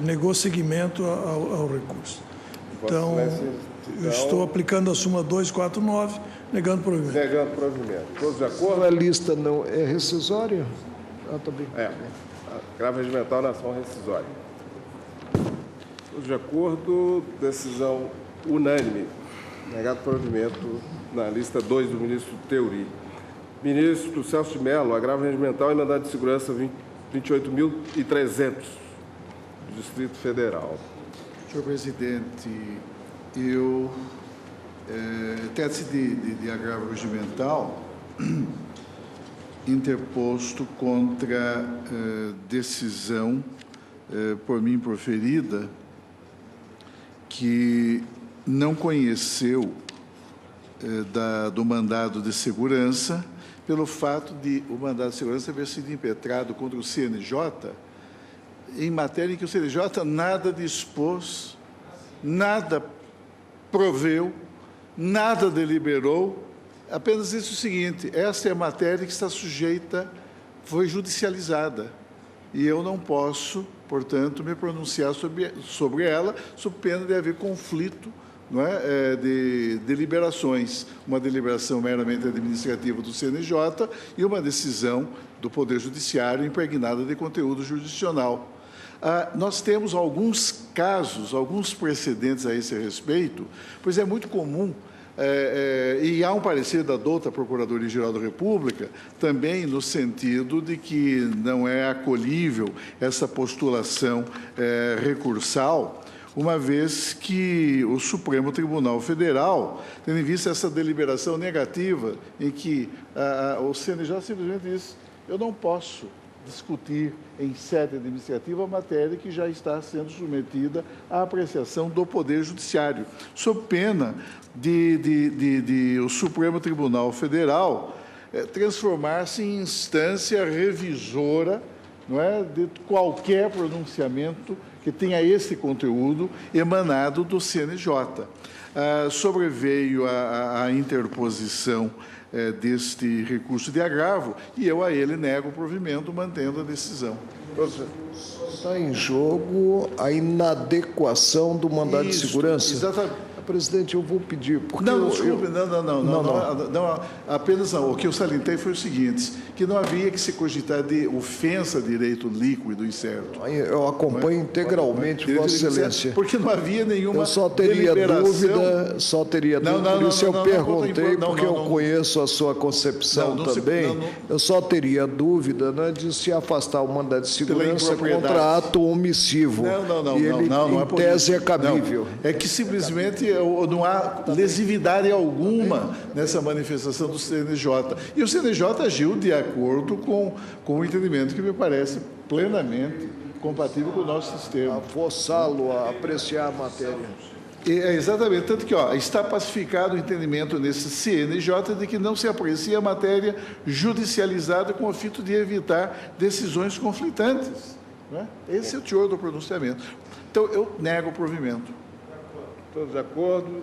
negou seguimento ao recurso. Então, eu estou aplicando a súmula 249, negando provimento. Negando provimento. Todos de acordo? A lista não é rescisória? Tá bem. Agravo regimental na ação rescisória. Todos de acordo, decisão unânime. Negado provimento na lista 2 do ministro Teori. Ministro Celso de Mello, agravo regimental e mandado de segurança 28.300 do Distrito Federal. Senhor presidente, eu, trata-se de agravo regimental interposto contra decisão por mim proferida que não conheceu do mandado de segurança pelo fato de o mandado de segurança haver sido impetrado contra o CNJ em matéria em que o CNJ nada dispôs, nada proveu, nada deliberou, apenas disse o seguinte: essa é a matéria que está sujeita, foi judicializada, e eu não posso, portanto, me pronunciar sobre ela, sob pena de haver conflito, não é, de deliberações, uma deliberação meramente administrativa do CNJ e uma decisão do Poder Judiciário impregnada de conteúdo jurisdicional. Nós temos alguns casos, alguns precedentes a esse respeito, pois é muito comum, e há um parecer da douta Procuradoria-Geral da República, também no sentido de que não é acolhível essa postulação recursal, uma vez que o Supremo Tribunal Federal, tendo em vista essa deliberação negativa, em que o CNJ simplesmente diz: eu não posso discutir em sede administrativa a matéria que já está sendo submetida à apreciação do Poder Judiciário, sob pena de o Supremo Tribunal Federal transformar-se em instância revisora, não é, de qualquer pronunciamento que tenha esse conteúdo emanado do CNJ. Sobreveio a interposição deste recurso de agravo e eu a ele nego o provimento, mantendo a decisão. Está em jogo a inadequação do mandado de segurança? Exatamente. Presidente, eu vou pedir... Porque não, desculpe, não, apenas não. O que eu salientei foi o seguinte, que não havia que se cogitar de ofensa a direito líquido e certo. Eu acompanho integralmente, Vossa Excelência. Porque não havia nenhuma Eu só teria dúvida, por isso eu perguntei, porque eu conheço a sua concepção também, eu só teria dúvida, né, de se afastar o mandado de segurança contra ato omissivo. E ele, em tese, é cabível. É que simplesmente não há lesividade alguma nessa manifestação do CNJ. E o CNJ agiu de acordo com o entendimento que me parece plenamente compatível com o nosso sistema. A forçá-lo a apreciar a matéria. Exatamente, tanto que está pacificado o entendimento nesse CNJ de que não se aprecia a matéria judicializada com o fito de evitar decisões conflitantes. Né? Esse é o teor do pronunciamento. Então, eu nego o provimento. Todos de acordo.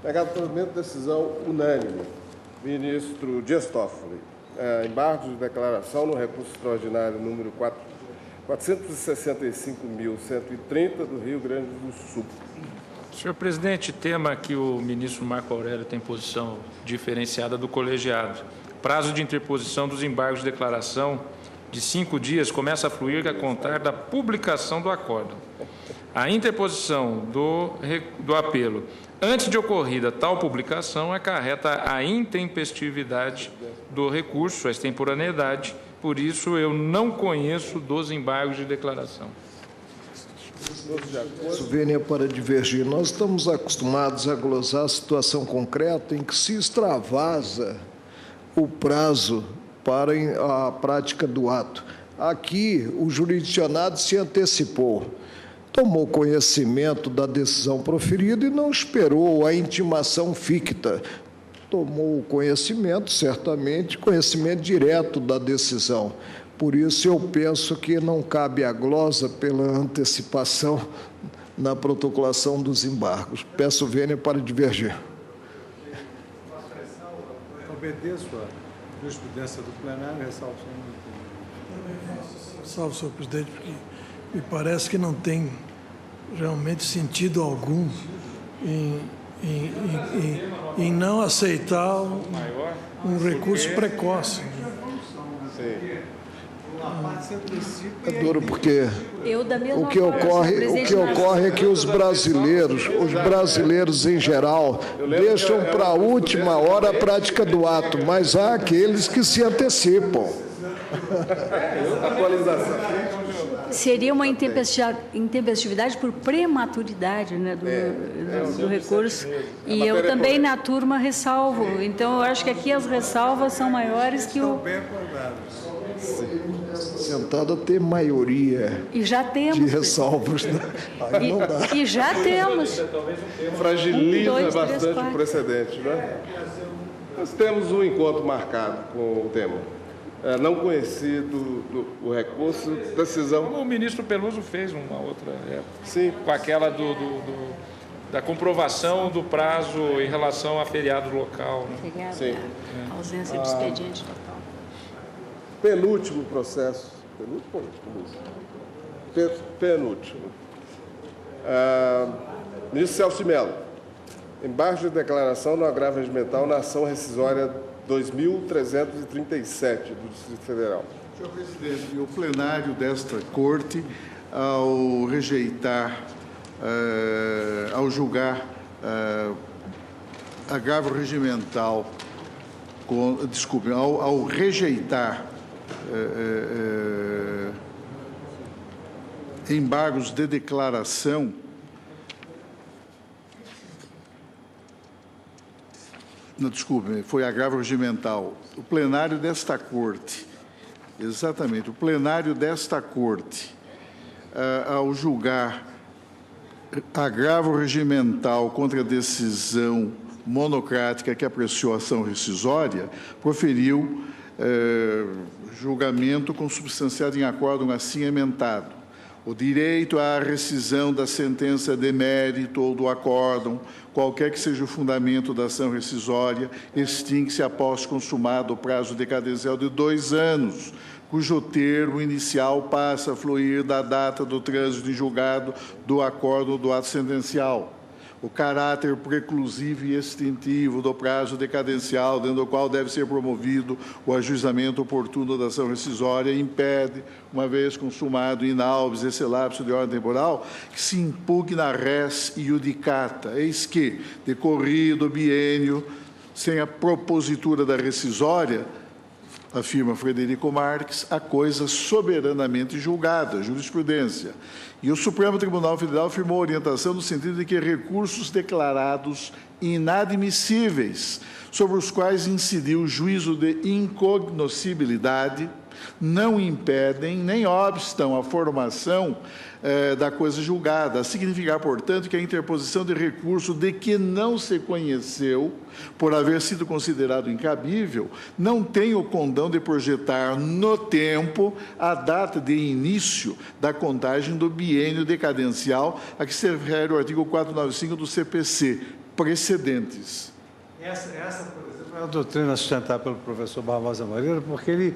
Negado o provimento, decisão unânime. Ministro Dias Toffoli. Embargos de declaração no recurso extraordinário número 465.130 do Rio Grande do Sul. Senhor presidente, tema que o ministro Marco Aurélio tem posição diferenciada do colegiado. Prazo de interposição dos embargos de declaração de 5 dias começa a fluir a contar da publicação do acórdão. A interposição do apelo antes de ocorrida tal publicação acarreta a intempestividade do recurso, a extemporaneidade. Por isso, eu não conheço dos embargos de declaração. Vênia, para divergir, nós estamos acostumados a glosar a situação concreta em que se extravasa o prazo para a prática do ato. Aqui, o jurisdicionado se antecipou, tomou conhecimento da decisão proferida e não esperou a intimação ficta. Tomou conhecimento, certamente, conhecimento direto da decisão. Por isso, eu penso que não cabe a glosa pela antecipação na protocolação dos embargos. Peço vênia para divergir. Obedeço a jurisprudência do plenário, ressalvo Salve, senhor presidente, porque me parece que não tem realmente sentido algum em não aceitar um recurso precoce. Sim. É duro porque o que ocorre é que os brasileiros em geral deixam para a última hora a prática do ato, mas há aqueles que se antecipam. Atualização. Seria uma intempestividade por prematuridade, né, do recurso. E eu também, na turma, ressalvo. Então, eu acho que aqui as ressalvas são maiores que o... Sentada ter maioria E já temos. de ressalvas. Né? Aí não dá. E já temos. Fragiliza bastante o precedente, né? Nós temos um encontro marcado com o tema. Não conhecido o recurso, decisão... Como o ministro Peluso fez uma outra época. Sim. Com aquela da comprovação do prazo em relação a feriado local. Né? Feriado, Sim. ausência de expediente total. Penúltimo processo. Penúltimo. Ministro Celso Mello. Embargo de declaração no agravo regimental na ação rescisória 2.337 do Distrito Federal. Senhor presidente, o plenário desta Corte, ao rejeitar, ao julgar agravo regimental, ao rejeitar embargos de declaração, não, desculpe, foi agravo regimental. O plenário desta Corte, exatamente, o plenário desta Corte, ao julgar agravo regimental contra a decisão monocrática que apreciou a ação rescisória, proferiu julgamento consubstanciado em acórdão assim emendado. O direito à rescisão da sentença de mérito ou do acórdão, qualquer que seja o fundamento da ação rescisória, extingue-se após consumado o prazo decadencial de 2 anos, cujo termo inicial passa a fluir da data do trânsito em julgado do acórdão do ato sentencial. O caráter preclusivo e extintivo do prazo decadencial, dentro do qual deve ser promovido o ajuizamento oportuno da ação rescisória, impede, uma vez consumado in albis esse lapso de ordem temporal, que se impugna res iudicata. Eis que, decorrido o biênio, sem a propositura da rescisória, afirma Frederico Marques, a coisa soberanamente julgada, jurisprudência. E o Supremo Tribunal Federal firmou orientação no sentido de que recursos declarados inadmissíveis, sobre os quais incidiu o juízo de incognoscibilidade, não impedem nem obstam a formação da coisa julgada, a significar, portanto, que a interposição de recurso de que não se conheceu, por haver sido considerado incabível, não tem o condão de projetar no tempo a data de início da contagem do biênio decadencial a que se refere o artigo 495 do CPC, precedentes. Essa, por exemplo, é a doutrina sustentada pelo professor Barbosa Moreira, porque ele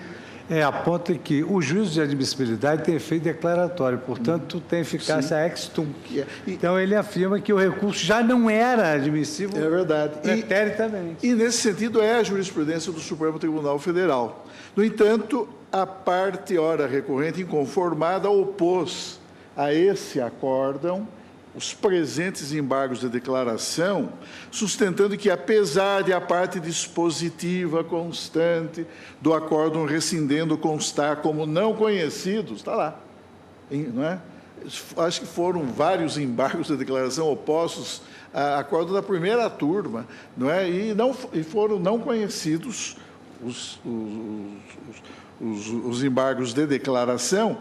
aponta que o juízo de admissibilidade tem efeito declaratório, portanto, tem eficácia ex tunc. Então, ele afirma que o recurso já não era admissível. É verdade. Preternitamente. E, nesse sentido, é a jurisprudência do Supremo Tribunal Federal. No entanto, a parte ora recorrente inconformada opôs a esse acórdão os presentes embargos de declaração, sustentando que, apesar de a parte dispositiva constante do acórdão rescindendo constar como não conhecidos, está lá, não é? Acho que foram vários embargos de declaração opostos a acórdão da primeira turma, não é? E foram não conhecidos os embargos de declaração.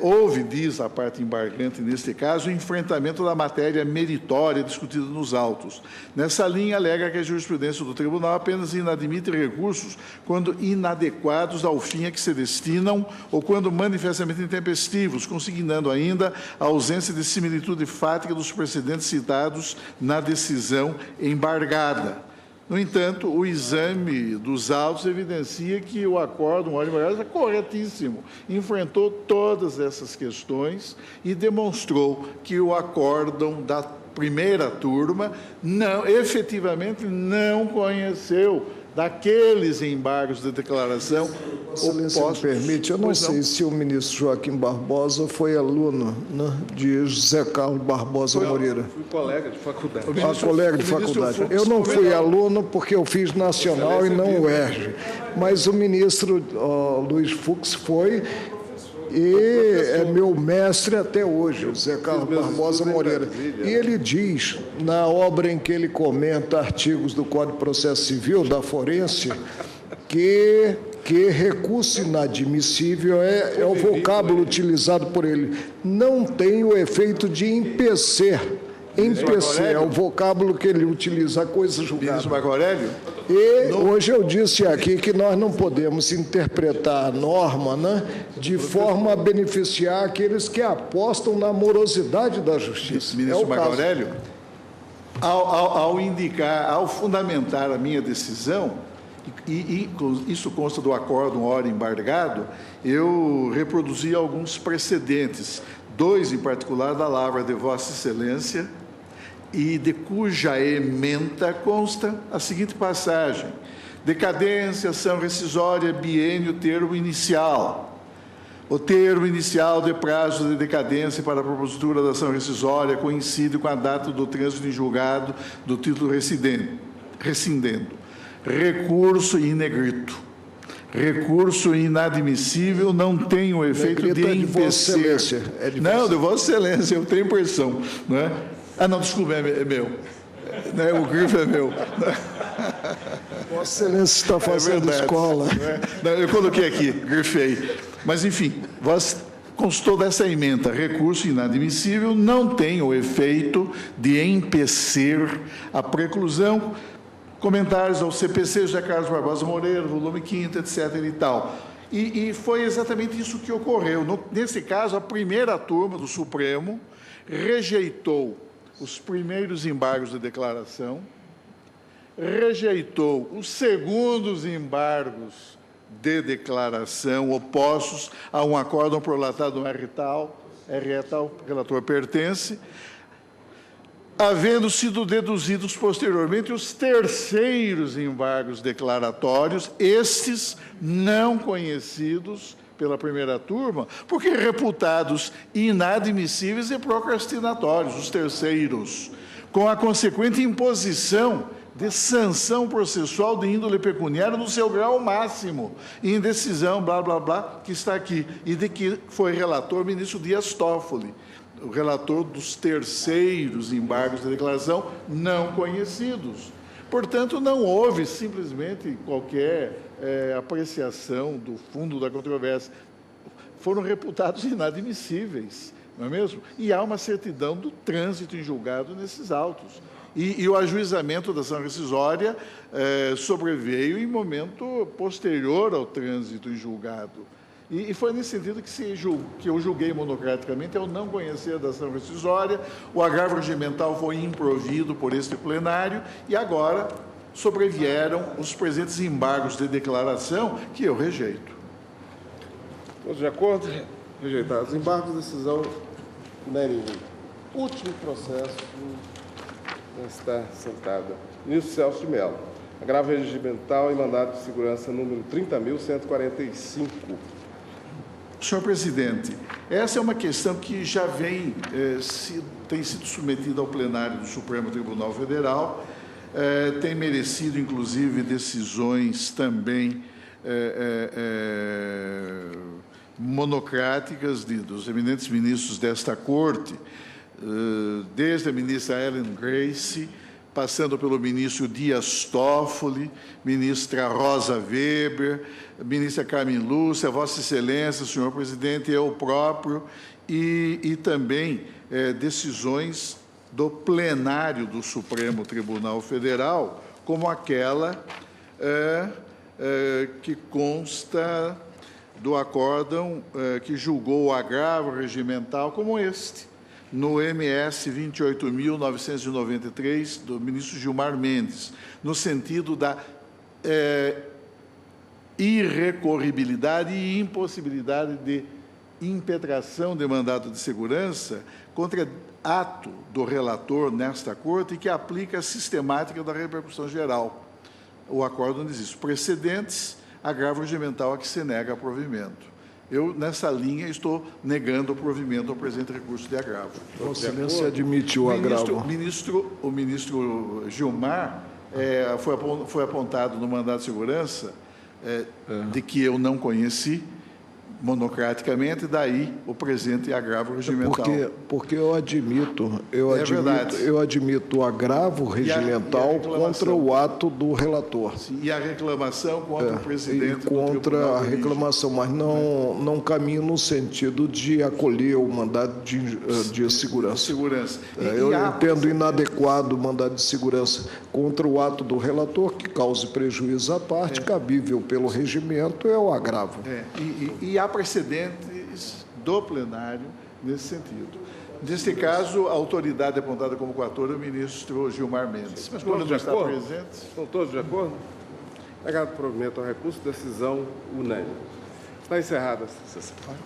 Houve, diz a parte embargante neste caso, o enfrentamento da matéria meritória discutida nos autos. Nessa linha, alega que a jurisprudência do tribunal apenas inadmite recursos quando inadequados ao fim a que se destinam ou quando manifestamente intempestivos, consignando ainda a ausência de similitude fática dos precedentes citados na decisão embargada. No entanto, o exame dos autos evidencia que o acórdão ora embargado é corretíssimo, enfrentou todas essas questões e demonstrou que o acórdão da primeira turma efetivamente não conheceu daqueles embargos de declaração. Excelência, me permite, eu não sei se o ministro Joaquim Barbosa foi aluno, né, de José Carlos Barbosa Moreira. Fui colega de faculdade. Colega de faculdade. Eu não fui aluno porque eu fiz nacional e não o UERJ, mas o ministro Luiz Fux foi e é meu mestre até hoje, o José Carlos Barbosa Moreira. E ele diz, na obra em que ele comenta artigos do Código de Processo Civil, da forense, que recurso inadmissível é o vocábulo utilizado por ele. Não tem o efeito de empecer. Empecer é o vocábulo que ele utiliza, a coisa julgada. Ministro Marco Aurélio? E hoje eu disse aqui que nós não podemos interpretar a norma, né, de forma a beneficiar aqueles que apostam na morosidade da justiça. Ministro Marco Aurélio, ao fundamentar a minha decisão, e isso consta do acórdão ora embargado, eu reproduzi alguns precedentes, dois em particular da lavra de Vossa Excelência, e de cuja ementa consta a seguinte passagem: decadência, ação rescisória, biênio, termo inicial. O termo inicial de prazo de decadência para a propositura da ação rescisória coincide com a data do trânsito em julgado do título rescindendo. Recurso in negrito. Recurso inadmissível não tem o efeito de empecer. Não, de Vossa Excelência, eu tenho impressão. Não é? Ah, não, desculpa, é meu. O grifo é meu. Vossa Excelência está fazendo escola. Não, eu coloquei aqui, grifei. Mas, enfim, constou dessa ementa, recurso inadmissível não tem o efeito de empecer a preclusão. Comentários ao CPC, José Carlos Barbosa Moreira, volume 5º, etc. e tal. E foi exatamente isso que ocorreu. Nesse caso, a primeira turma do Supremo rejeitou os primeiros embargos de declaração, rejeitou os segundos embargos de declaração opostos a um acórdão prolatado no RE tal, relator pertence, havendo sido deduzidos posteriormente os terceiros embargos declaratórios, estes não conhecidos pela primeira turma, porque reputados inadmissíveis e procrastinatórios, os terceiros, com a consequente imposição de sanção processual de índole pecuniária no seu grau máximo, indecisão, blá, blá, blá, que está aqui, e de que foi relator o ministro Dias Toffoli, o relator dos terceiros embargos de declaração não conhecidos. Portanto, não houve simplesmente qualquer apreciação do fundo da controvérsia. Foram reputados inadmissíveis, não é mesmo? E há uma certidão do trânsito em julgado nesses autos. E o ajuizamento da ação rescisória sobreveio em momento posterior ao trânsito em julgado. E foi nesse sentido que eu julguei monocraticamente, ao não conhecer da ação rescisória, o agravo regimental foi improvido por este plenário e agora sobrevieram os presentes embargos de declaração que eu rejeito. Todos de acordo? Rejeitados. Embargos, decisão unânime. Último processo está sentada. Ministro Celso de Mello. Agravo regimental e mandado de segurança número 30.145. Senhor presidente, essa é uma questão que já tem sido submetida ao plenário do Supremo Tribunal Federal, tem merecido, inclusive, decisões também monocráticas dos eminentes ministros desta Corte, desde a ministra Ellen Grace, passando pelo ministro Dias Toffoli, ministra Rosa Weber, ministra Carmen Lúcia, Vossa Excelência, senhor presidente, eu próprio, e também decisões do plenário do Supremo Tribunal Federal, como aquela que consta do acórdão que julgou o agravo regimental como este, no MS 28.993, do ministro Gilmar Mendes, no sentido da irrecorribilidade e impossibilidade de impetração de mandado de segurança contra ato do relator nesta Corte e que aplica a sistemática da repercussão geral. O acórdão diz isso. Precedentes, agravo regimental a que se nega provimento. Eu, nessa linha, estou negando o provimento ao presente recurso de agravo. Vossa Excelência admite o agravo. O ministro Gilmar foi apontado no mandado de segurança de que eu não conheci monocraticamente, daí o presente agravo regimental. Porque eu admito o agravo regimental contra o ato do relator. Sim, e a reclamação contra o presidente. Contra a reclamação, mas não caminho no sentido de acolher o mandado de segurança. Eu entendo inadequado o mandado de segurança contra o ato do relator, que cause prejuízo à parte, cabível pelo regimento, é o agravo. E há precedentes do plenário nesse sentido. Neste caso, a autoridade apontada como coator é o ministro Gilmar Mendes. Mas quando não está presente... Estão todos de acordo? Negado provimento ao recurso, decisão unânime. Está encerrada essa parte.